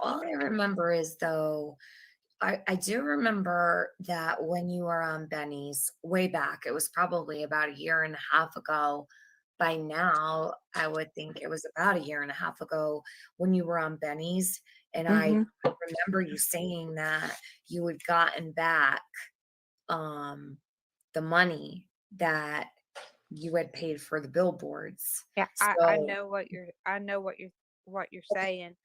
all I remember is though I do remember that when you were on Benny's way back, it was probably about a year and a half ago. By now, I would think it was about a year and a half ago when you were on Benny's. And I
Mm-hmm.
remember you saying that you had gotten back um, the money that you had paid for the billboards.
Yeah, I
So,
know what you're saying.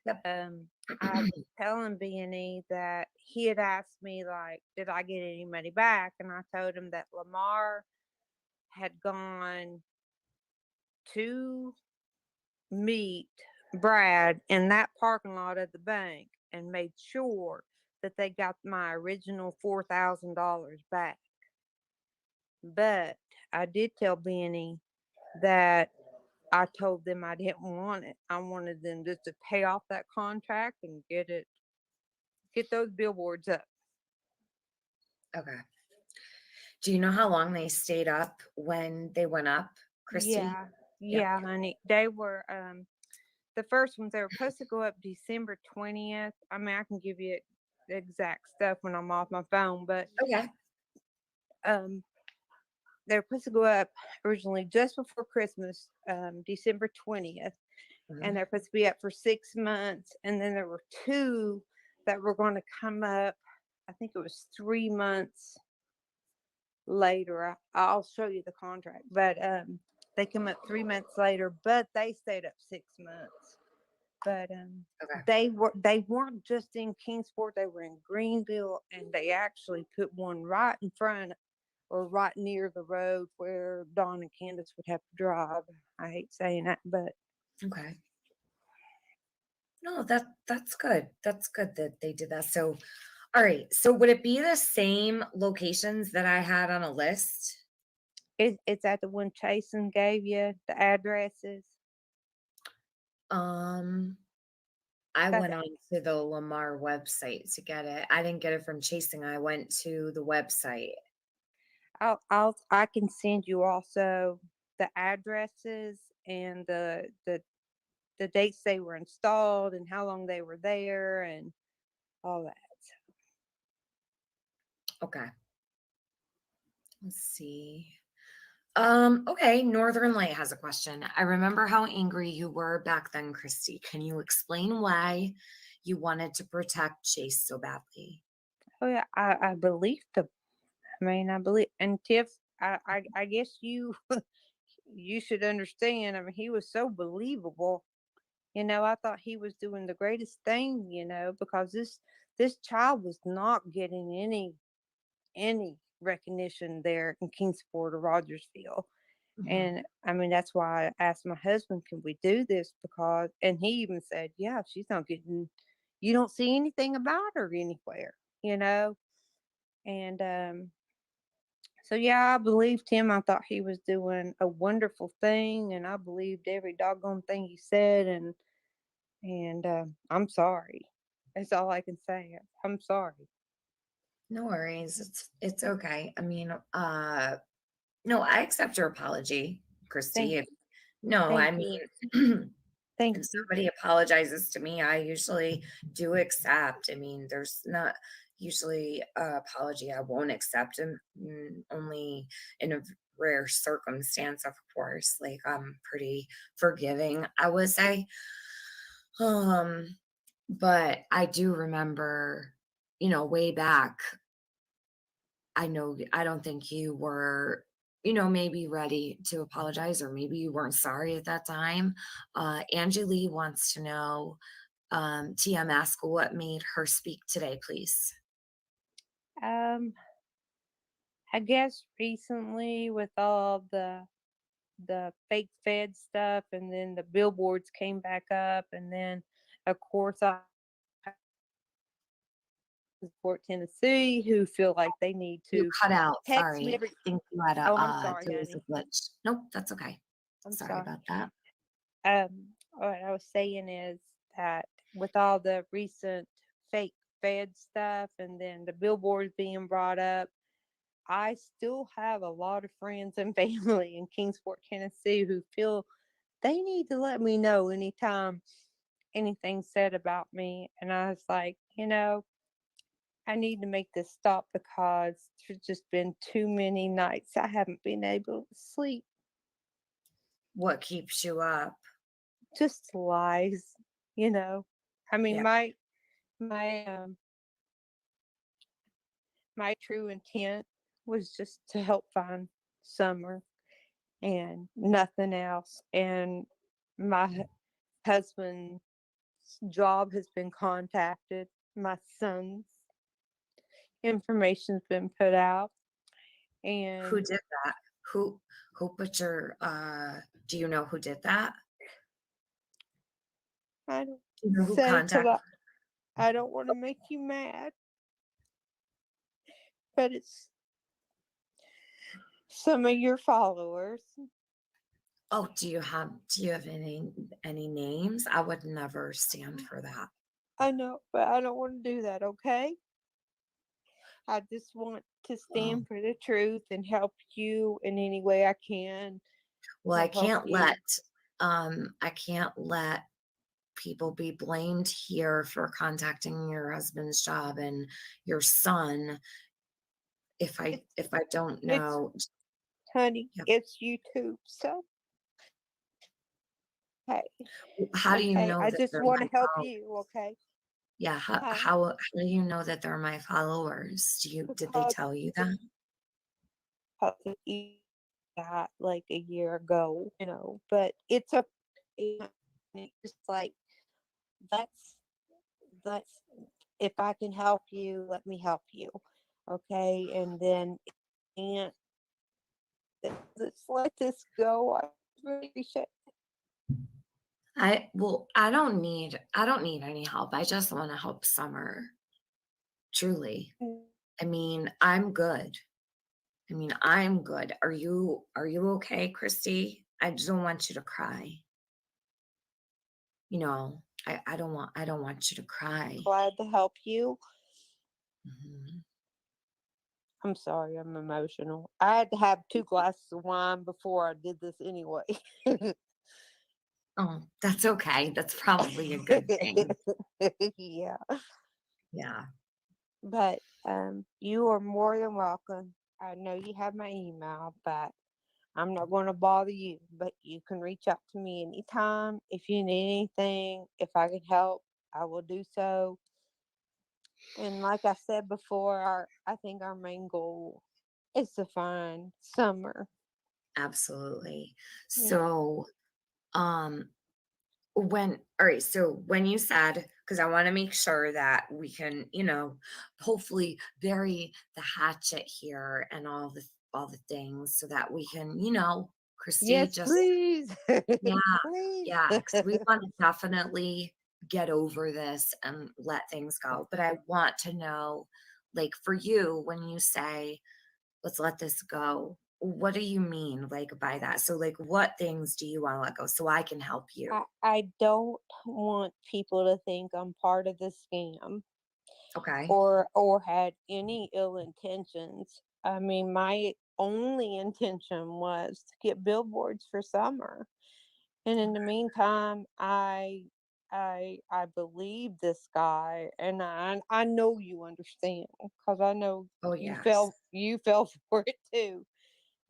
yep.
Um, I was telling B&E that he had asked me, like, did I get any money back? And I told him that Lamar had gone to meet Brad in that parking lot at the bank and made sure that they got my original $4,000 back. But I did tell Benny that I told them I didn't want it. I wanted them just to pay off that contract and get those billboards up.
Okay. Do you know how long they stayed up when they went up, Kristy?
Yeah,
Yep.
yeah, honey. They were the first ones. They were supposed to go up December 20th. I mean, I can give you the exact stuff when I'm off my phone, but
Okay.
um they were supposed to go up originally just before Christmas, December 20th, and
Mhm.
they're supposed to be up for 6 months. And then there were two that were going to come up. I think it was 3 months later. I'll show you the contract, but they come up 3 months later, but they stayed up 6 months. But
Okay.
they weren't just in Kingsport; they were in Greenville, and they actually put one right in front or right near the road where Dawn and Candace would have to drive. I hate saying that, but
Okay. No, that's good. That's good that they did that. So, all right. So would it be the same locations that I had on a list?
it's at the one Chasen gave you the addresses.
Um, I
That's
went on to the Lamar website to get it. I didn't get it from chasing. I went to the website.
I can send you also the addresses and the dates they were installed and how long they were there and all that.
Okay. Let's see. Okay, Northern Light has a question. I remember how angry you were back then, Kristy. Can you explain why you wanted to protect Chase so badly?
Oh yeah, I believe the. I mean, I believe and Tiff. I guess you you should understand. I mean, he was so believable. I thought he was doing the greatest thing. Because this child was not getting any recognition there in Kingsport or Rogersville.
Mhm.
And I mean, that's why I asked my husband, can we do this? And he even said, yeah, she's not getting, you don't see anything about her anywhere, you know? And so, yeah, I believed him. I thought he was doing a wonderful thing. And I believed every doggone thing he said. And I'm sorry. That's all I can say. I'm sorry.
No worries. It's okay. I mean, no, I accept your apology,
Thank,
Kristy. No,
thank
I
you.
mean,
Thank
if
you.
somebody apologizes to me, I usually do accept. I mean, there's not usually a apology I won't accept, and only in a rare circumstance, of course. Like I'm pretty forgiving, I would say. Um, but I do remember, way back. I know I don't think you were, maybe ready to apologize, or maybe you weren't sorry at that time. Angie Lee wants to know, TM ask what made her speak today, please.
Um, I guess recently with all the fake Fed stuff, and then the billboards came back up, and then of course I support Tennessee who feel like they need
You
to
cut out.
text me
Sorry.
every.
I think you had
Oh, I'm sorry,
there was a
honey.
glitch. Nope, that's okay.
I'm
Sorry
sorry.
about that.
What I was saying is that with all the recent fake Fed stuff, and then the billboards being brought up, I still have a lot of friends and family in Kingsport, Tennessee who feel they need to let me know anytime anything's said about me. And I was like, I need to make this stop because there's just been too many nights I haven't been able to sleep.
What keeps you up?
Just lies, you know. I mean,
Yeah.
my my true intent was just to help find Summer. and nothing else. And my husband's job has been contacted. My son's information's been put out,
Who
and
did that? Who who put your, do you know who did that?
I don't
Do you know who
say because
contacted?
I don't want to make you mad, but it's some of your followers.
Oh, do you have any names? I would never stand for that.
I know, but I don't want to do that, okay? I just want to
Oh,
stand for the truth and help you in any way I can
well,
to help you.
I can't let people be blamed here for contacting your husband's job and your son if I don't
It's
know.
honey,
Yeah.
it's YouTube. So hey,
How do you
okay,
know
I
that
just
they're
want
my
to help
follow
you, okay?
Yeah,
Huh?
how do you know that they're my followers? Did they
Because
tell you that?
you got like a year ago, but it's a it's just like that's that's if I can help you, let me help you. Okay. And then and let's let this go. I really appreciate
I don't need any help. I just wanna help Summer, truly.
it.
I'm good. Are you okay, Kristy? I just don't want you to cry. I don't want you to cry.
Glad to help you.
Mhm.
I'm sorry, I'm emotional. I had to have 2 glasses of wine before I did this anyway.
Oh, that's okay. That's probably a good thing.
Yeah.
Yeah,
But you are more than welcome. I know you have my email, but I'm not going to bother you. But you can reach out to me anytime if you need anything. If I can help, I will do so. And like I said before, I think our main goal is to find Summer.
absolutely.
Yeah.
So, um, all right, so when you said, because I want to make sure that we can, hopefully bury the hatchet here and all the things so that we can, Christy,
Yes,
just,
please.
yeah,
Please.
yeah, because we want to definitely get over this and let things go. But I want to know, like, for you, when you say, let's let this go, what do you mean, like, by that? So, like, what things do you want to let go so I can help you?
I don't want people to think I'm part of the scam
Okay.
or had any ill intentions. I mean, my only intention was to get billboards for Summer. And in the meantime, I believe this guy, and I know you understand because I know
Oh,
you
yes.
fell for it too.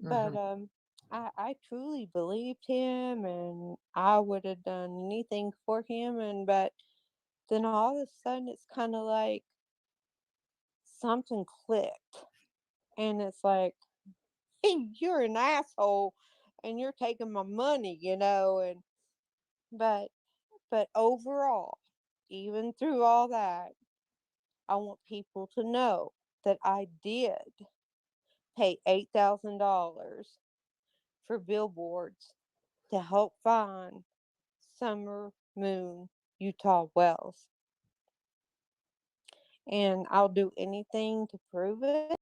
But
Mhm.
I truly believed him, and I would have done anything for him. And but then all of a sudden, it's kind of like something clicked, and it's like, hey, you're an asshole, and you're taking my money, and but but overall, even through all that, I want people to know that I did pay $8,000 for billboards to help find Summer Moon Utah Wells. And I'll do anything to prove it.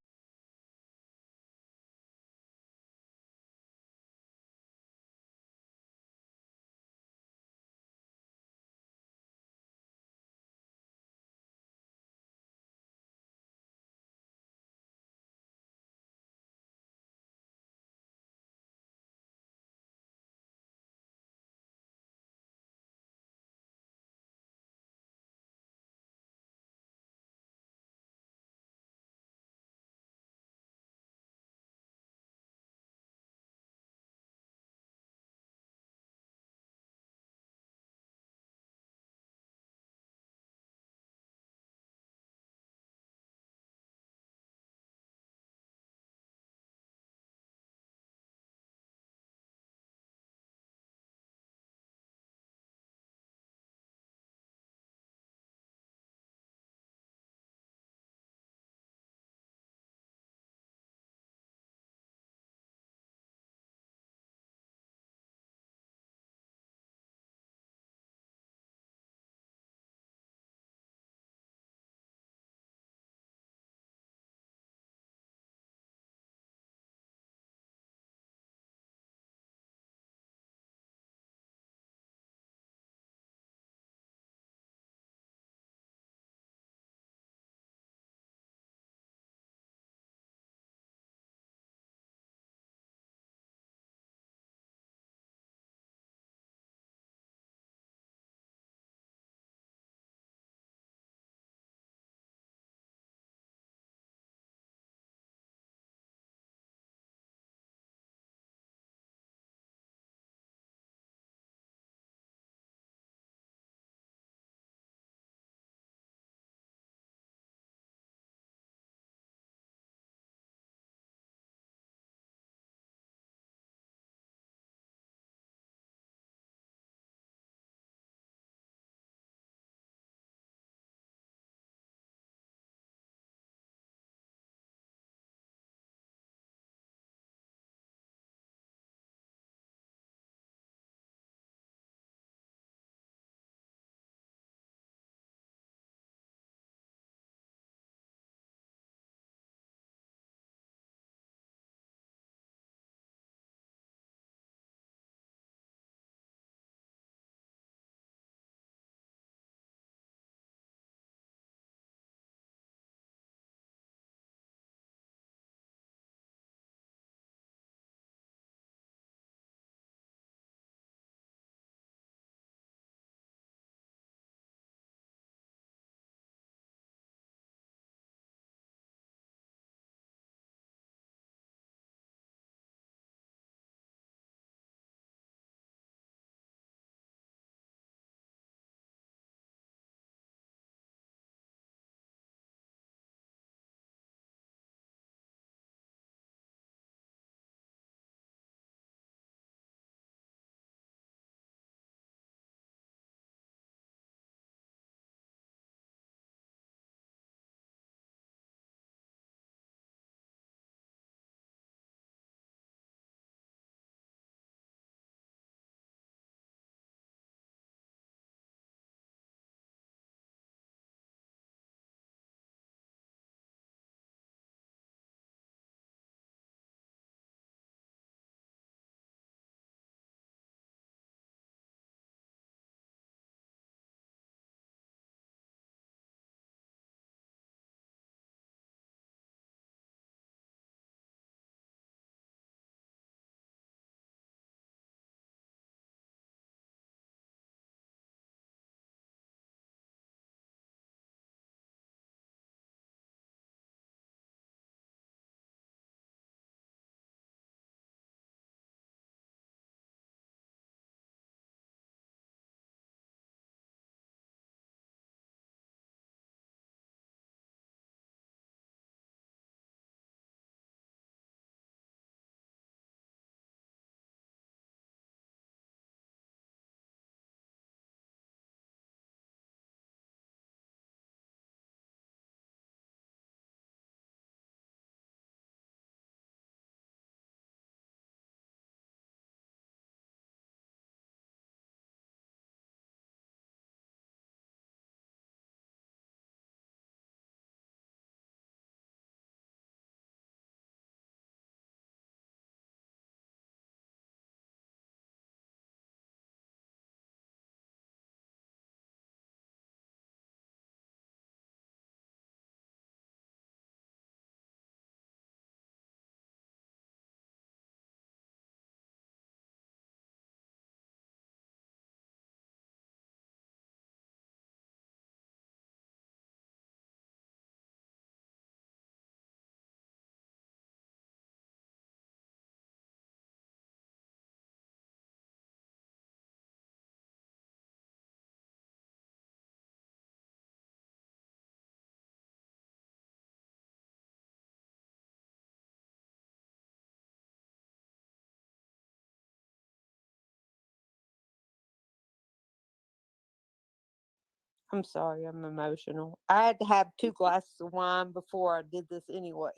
I'm sorry, I'm emotional. I had to have 2 glasses of wine before I did this anyway.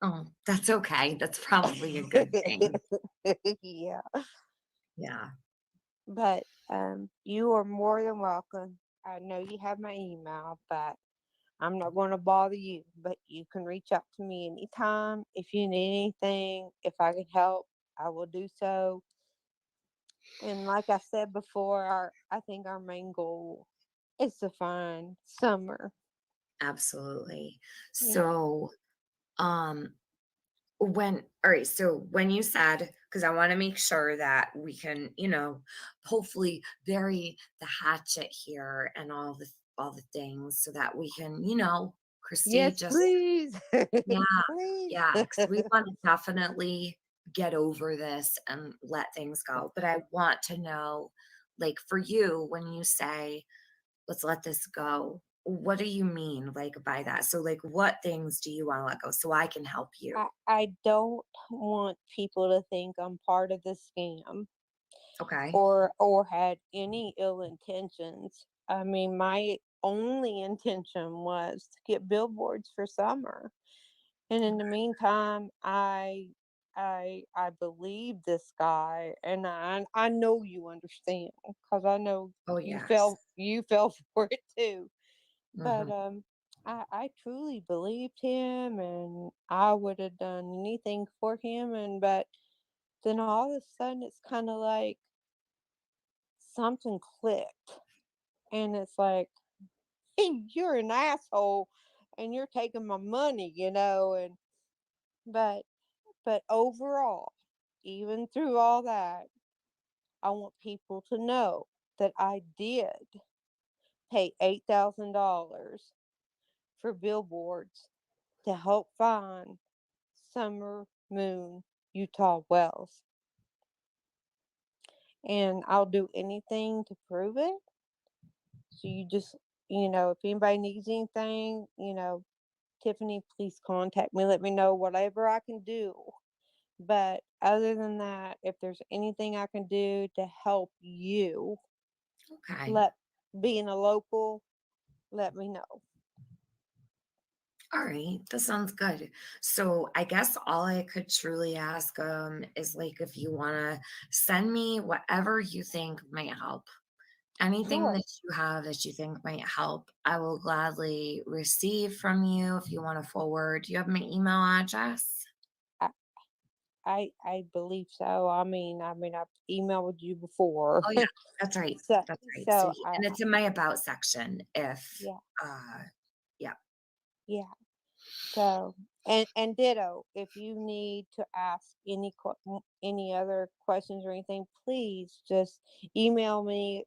Oh, that's okay. That's probably a good thing.
Yeah.
Yeah.
But you are more than welcome. I know you have my email, but I'm not going to bother you. But you can reach out to me anytime if you need anything. If I can help, I will do so. And like I said before, I think our main goal is to find summer.
Absolutely.
Yeah.
So, um, all right, so when you said, because I want to make sure that we can, hopefully bury the hatchet here and all the things so that we can, Christy,
Yes,
just
please.
yeah,
Please.
yeah, because we want to definitely get over this and let things go. But I want to know, like, for you, when you say, let's let this go, what do you mean, like, by that? So, like, what things do you want to let go so I can help you?
I don't want people to think I'm part of the scam
Okay.
or had any ill intentions. I mean, my only intention was to get billboards for summer. And in the meantime, I believe this guy, and I know you understand because I know
Oh,
you
yes.
fell for it too. But
Mhm.
I truly believed him, and I would have done anything for him. And but then all of a sudden, it's kind of like something clicked, and it's like, hey, you're an asshole, and you're taking my money, and but but overall, even through all that, I want people to know that I did pay $8,000 for billboards to help find Summer Moon Utah Wells. And I'll do anything to prove it. So you just, if anybody needs anything, Tiffany, please contact me. Let me know whatever I can do. But other than that, if there's anything I can do to help you,
Okay.
let being a local, let me know.
All right. That sounds good. So I guess all I could truly ask is like if you want to send me whatever you think might help. Anything
Sure.
that you have that you think might help, I will gladly receive from you if you want to forward. Do you have my email address?
I, I believe so. I've emailed you before.
Oh yeah, that's right.
so
That's right. So
so
and it's in my about section if
yeah,
uh yeah.
yeah. So and ditto, if you need to ask any other questions or anything, please just email me.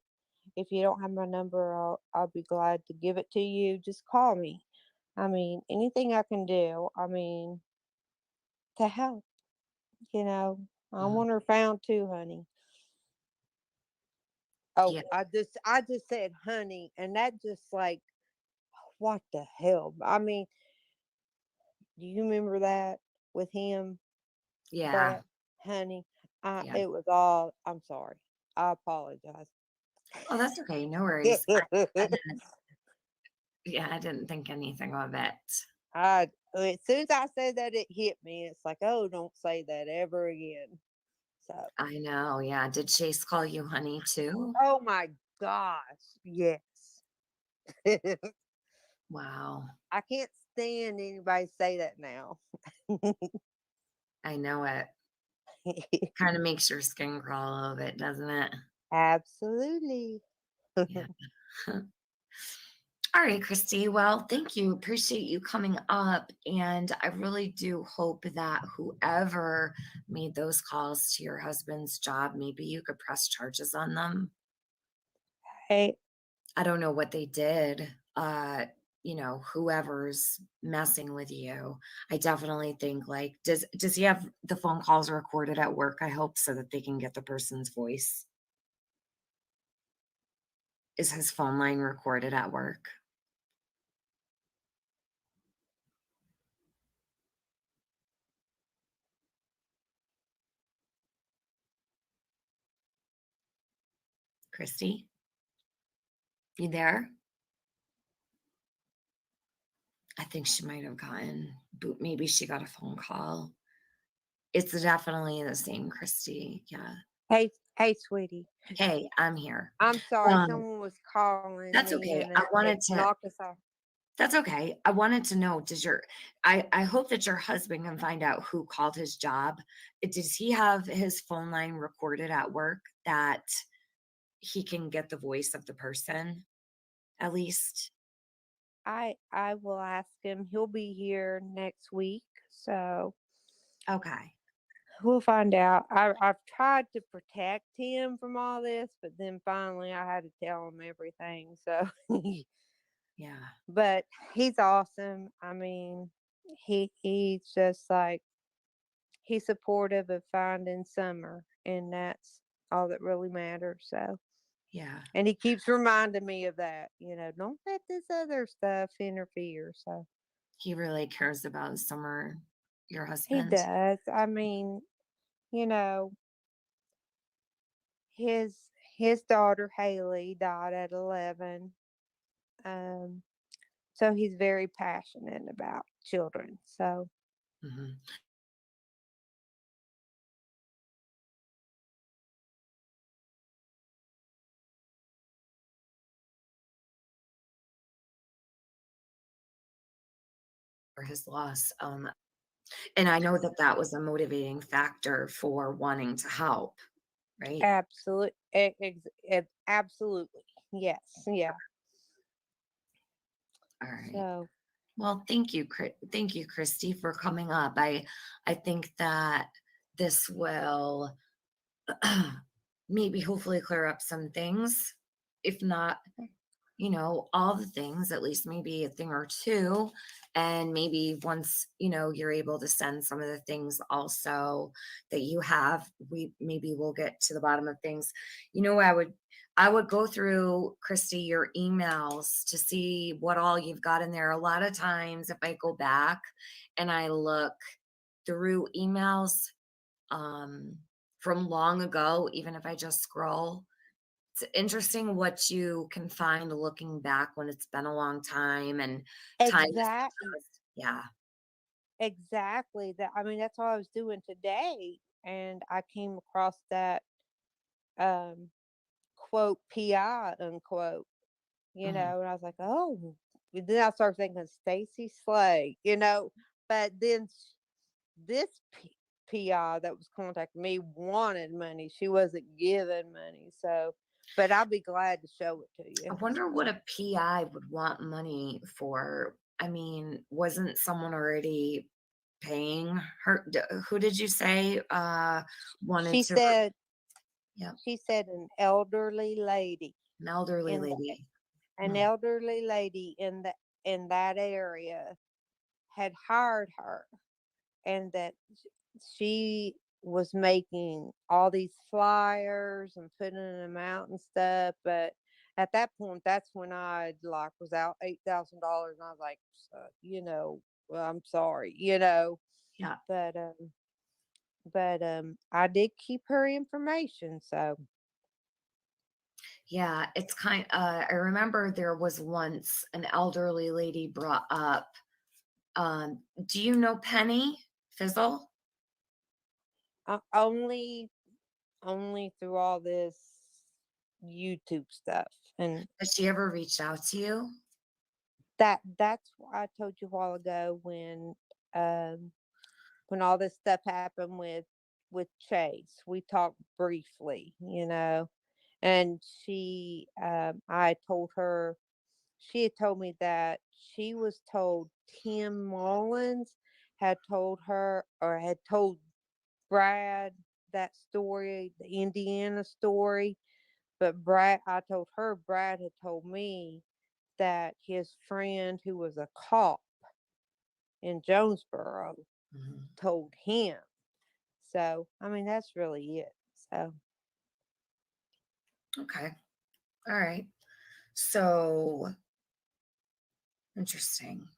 If you don't have my number, I'll be glad to give it to you. Just call me. Anything I can do. To help. I
Mhm.
want her found too, honey. Oh,
Yeah.
I just said honey, and that just like what the hell? Do you remember that with him,
Yeah.
Brad? Honey,
Yeah.
it was all. I'm sorry. I apologize.
Oh, that's okay. No worries. I didn't yeah, I didn't think anything of it.
As soon as I said that, it hit me. It's like, oh, don't say that ever again. So,
I know. Yeah. Did Chase call you honey too?
oh my gosh, yes.
Wow.
I can't stand anybody say that now.
I know it. Kind of makes your skin crawl a little bit, doesn't it?
Absolutely.
Yeah. All right, Christy. Well, thank you. Appreciate you coming up. And I really do hope that whoever made those calls to your husband's job, maybe you could press charges on them.
Hey,
I don't know what they did. Whoever's messing with you. I definitely think like does he have the phone calls recorded at work? I hope so that they can get the person's voice. Is his phone line recorded at work? Christy? You there? I think she might have gotten boot. Maybe she got a phone call. It's definitely the same, Kristy. Yeah.
Hey, sweetie.
Hey, I'm here.
I'm sorry.
Um,
Someone was calling
that's
me
okay.
and
I
it
wanted to
knocked us off.
That's okay. I wanted to know, does your I hope that your husband can find out who called his job. Does he have his phone line recorded at work that he can get the voice of the person at least?
I will ask him. He'll be here next week, so
Okay.
we'll find out. I've tried to protect him from all this, but then finally I had to tell him everything. So,
Yeah.
but he's awesome. I mean, he's just like he's supportive of finding summer, and that's all that really matters. So,
Yeah.
and he keeps reminding me of that. Don't let this other stuff interfere. So
He really cares about Summer, your
he
husband.
does. I mean, you know, his his daughter Haley died at 11. Um, so he's very passionate about children. So
Mhm. For his loss. And I know that that was a motivating factor for wanting to help, right?
absolutely, yes, yeah.
All right.
So
Well, thank you, Kristy, for coming up. I think that this will maybe hopefully clear up some things. If not, all the things, at least maybe a thing or two. And maybe once, you're able to send some of the things also that you have, we maybe we'll get to the bottom of things. I would go through, Kristy, your emails to see what all you've got in there. A lot of times if I go back and I look through emails um from long ago, even if I just scroll, it's interesting what you can find looking back when it's been a long time and time has
exactly,
passed. Yeah.
exactly that. I mean, that's what I was doing today, and I came across that um quote pi unquote.
Mhm.
And I was like, oh. And then I started thinking Stacy Slay. But then this PI that was contacting me wanted money. She wasn't giving money. So, but I'll be glad to show it to
I
you.
wonder what a PI would want money for. I mean, wasn't someone already paying her? Who did you say wanted
She
to?
said,
Yeah,
she said
an elderly
in the,
lady.
an
Hmm.
elderly lady in that area had hired her, and that she was making all these flyers and putting them out and stuff. But at that point, that's when I like was out $8,000, and I was like, well, I'm sorry,
Yeah,
but I did keep her information. So
yeah. It's kind. I remember there was once an elderly lady brought up. Do you know Penny Fizzle?
only through all this YouTube stuff, and
Has she ever reached out to you?
that's what I told you a while ago um when all this stuff happened with Chase. We talked briefly, and I told her, she had told me that she was told Tim Mullins had told her, or had told Brad that story, the Indiana story. But I told her Brad had told me that his friend who was a cop in Jonesboro
Mhm.
told him. So, I mean, that's really it. So,
Okay. All right. So interesting.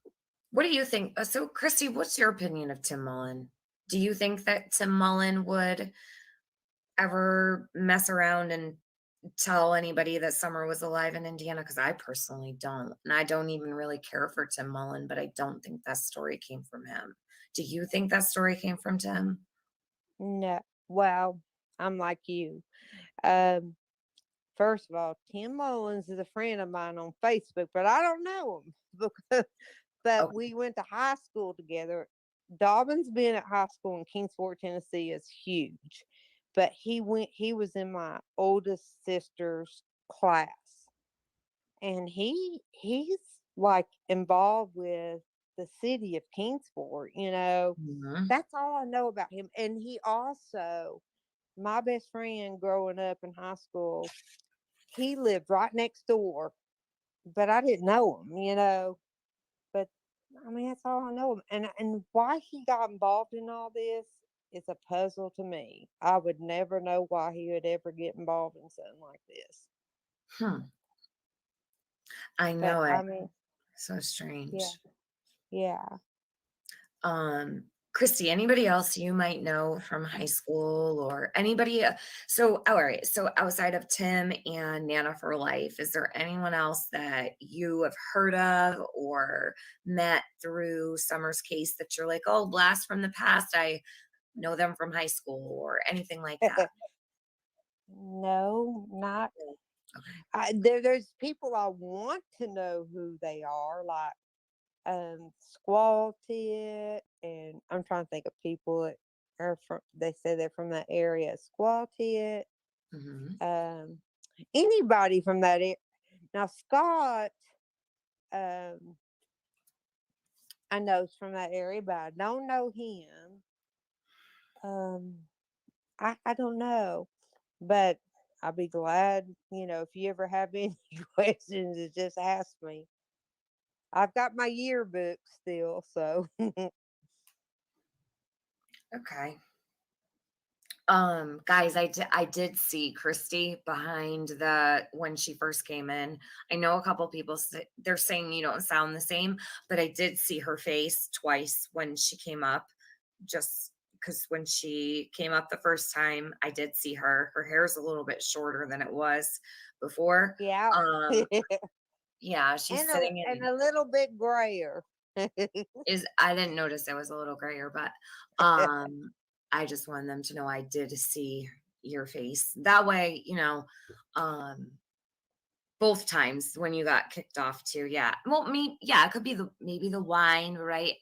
What do you think? So, Kristy, what's your opinion of Tim Mullen? Do you think that Tim Mullen would ever mess around and tell anybody that Summer was alive in Indiana? Because I personally don't. And I don't even really care for Tim Mullen, but I don't think that story came from him. Do you think that story came from Tim?
No, well, I'm like you. Um, First of all, Tim Mullins is a friend of mine on Facebook, but I don't know him because but
Okay.
we went to high school together. Dobbins being at high school in Kingsport, Tennessee is huge. But he was in my oldest sister's class. And he's like involved with the city of Kingsport, you know.
Mhm.
That's all I know about him. And he also, my best friend growing up in high school, he lived right next door, but I didn't know him, you know. But I mean, that's all I know. And why he got involved in all this is a puzzle to me. I would never know why he would ever get involved in something like this.
Hmm. I
But
know
I
it.
mean,
So
yeah,
strange.
yeah,
Um, Kristy, anybody else you might know from high school or anybody? So, all right. So, outside of Tim and Nana for Life, is there anyone else that you have heard of or met through Summer's case that you're like, oh, blast from the past? I know them from high school or anything like that?
no, not.
Okay.
There's people I want to know who they are, like Squall Tit, and I'm trying to think of people that are from. They say they're from that area. Squall Tit,
Hmm.
um, anybody from that area. Now Scott, um, I know is from that area, but I don't know him. Um, I don't know, but I'll be glad. You know, if you ever have any questions, just ask me. I've got my yearbook still, so
Okay. Guys, I did see Kristy behind the when she first came in. I know a couple people they're saying you don't sound the same, but I did see her face twice when she came up. Just because when she came up the first time, I did see her. Her hair's a little bit shorter than it was before.
yeah,
Um, yeah, she's sitting
and
in
a little bit grayer.
is I didn't notice it was a little grayer, but I just wanted them to know I did see your face. That way, um both times when you got kicked off too. Yeah. Well, me, yeah, it could be maybe the wine, right?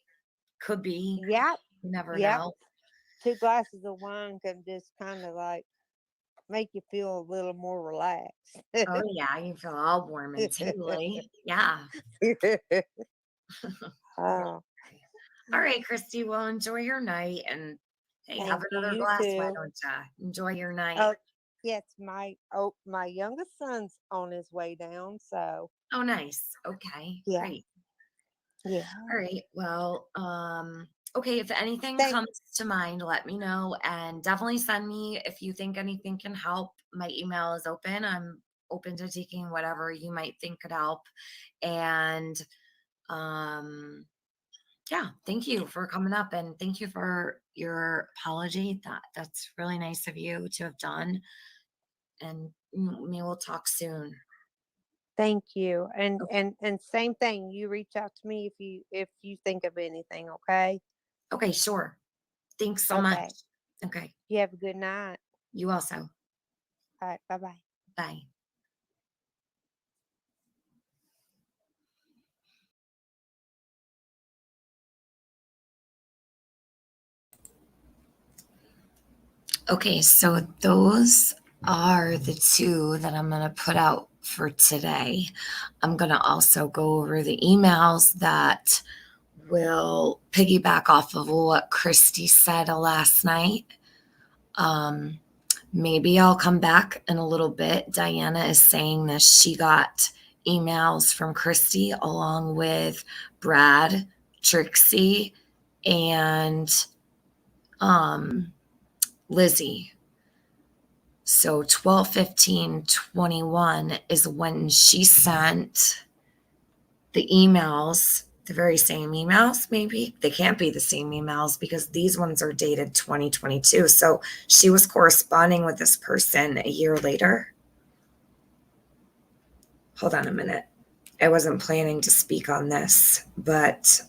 Could be.
Yep,
You never
yep.
know.
2 glasses of wine can just kind of like make you feel a little more relaxed.
Oh yeah, you feel all warm and tingly. Yeah.
Oh,
All right, Kristy. Well, enjoy your night and hey, have
thank you.
another
You
glass. Why
too.
don't you? Enjoy your night.
Oh, yes, my youngest son's on his way down, so
Oh, nice. Okay,
yeah,
great.
yeah.
All right. Well, okay, if anything
Thank
comes to mind, let me know and definitely send me if you think anything can help. My email is open. I'm open to taking whatever you might think could help. And um yeah, thank you for coming up and thank you for your apology. That's really nice of you to have done. And maybe we'll talk soon.
thank you.
Okay.
And same thing. You reach out to me if you think of anything, okay?
Okay, sure. Thanks so much.
Okay.
Okay.
You have a good night.
You also.
All right, bye-bye.
Bye. Okay, so those are the two that I'm going to put out for today. I'm going to also go over the emails that will piggyback off of what Kristy said last night. Um, Maybe I'll come back in a little bit. Diana is saying that she got emails from Kristy along with Brad, Trixie, and Lizzie. So 12/15/21 is when she sent the emails, the very same emails, maybe. They can't be the same emails because these ones are dated 2022. So she was corresponding with this person a year later. hold on a minute. I wasn't planning to speak on this, but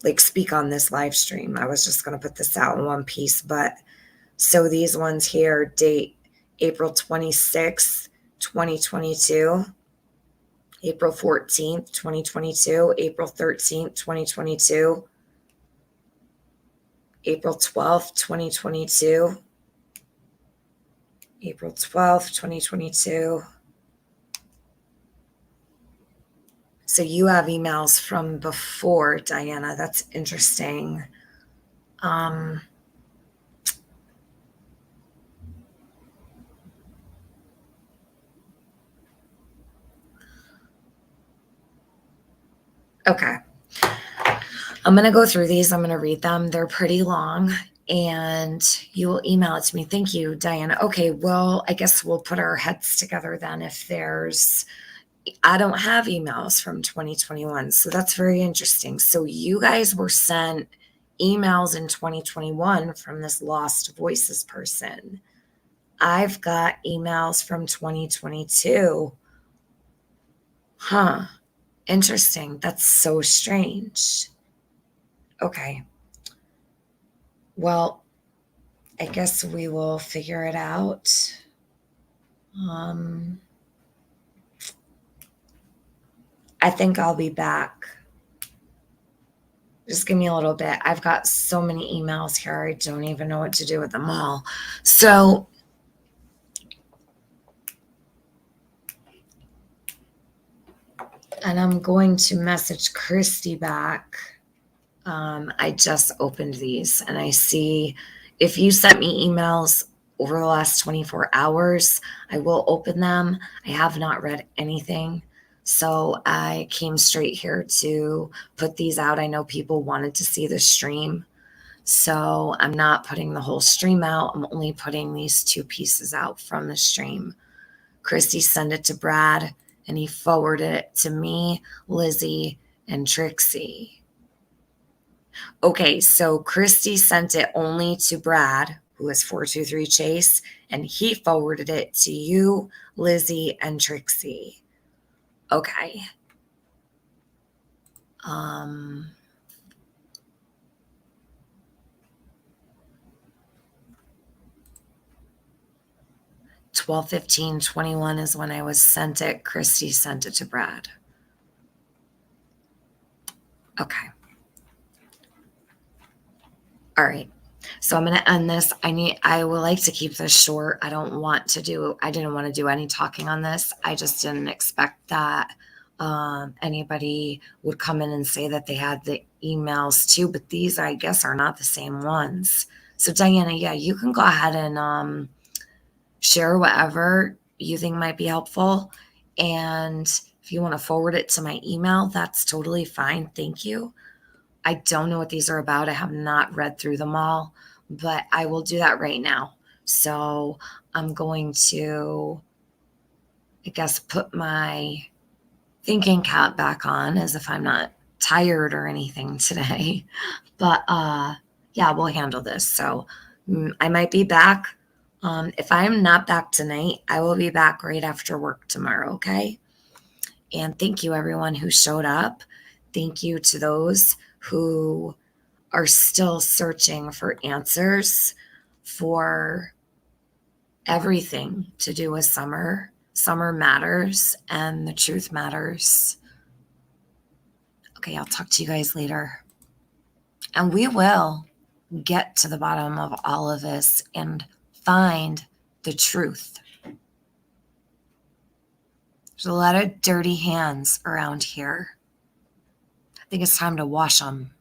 like speak on this live stream. I was just going to put this out in one piece, but so these ones here date April 26th, 2022, April 14th, 2022, April 13th, 2022, April 12th, 2022, April 12th, 2022. So you have emails from before, Diana. That's interesting. Okay. I'm going to go through these. I'm going to read them. They're pretty long and you will email it to me. Thank you, Diana. Okay. Well, I guess we'll put our heads together then if there's, I don't have emails from 2021. So that's very interesting. So you guys were sent emails in 2021 from this Lost Voices person. I've got emails from 2022. Huh. Interesting. That's so strange. Okay. Well, I guess we will figure it out. I think I'll be back. Just give me a little bit. I've got so many emails here. I don't even know what to do with them all. So and I'm going to message Kristy back. I just opened these and I see if you sent me emails over the last 24 hours, I will open them. I have not read anything. So I came straight here to put these out. I know people wanted to see the stream. So I'm not putting the whole stream out. I'm only putting these two pieces out from the stream. Kristy sent it to Brad and he forwarded it to me, Lizzie, and Trixie. Okay, so Kristy sent it only to Brad, who is 423 Chase, and he forwarded it to you, Lizzie, and Trixie. Okay. 12/15/21 is when I was sent it. Kristy sent it to Brad. Okay. All right. So I'm going to end this. I would like to keep this short. I didn't want to do any talking on this. I just didn't expect that anybody would come in and say that they had the emails too, but these I guess are not the same ones. So Diana, yeah, you can go ahead and share whatever you think might be helpful. And if you want to forward it to my email, that's totally fine. Thank you. I don't know what these are about. I have not read through them all, but I will do that right now. So I'm going to, I guess, put my thinking cap back on as if I'm not tired or anything today. But yeah, we'll handle this. So I might be back. If I'm not back tonight, I will be back right after work tomorrow, okay? And thank you, everyone who showed up. Thank you to those who are still searching for answers for everything to do with summer. Summer matters and the truth matters. Okay, I'll talk to you guys later. And we will get to the bottom of all of this and find the truth. There's a lot of dirty hands around here. I think it's time to wash them.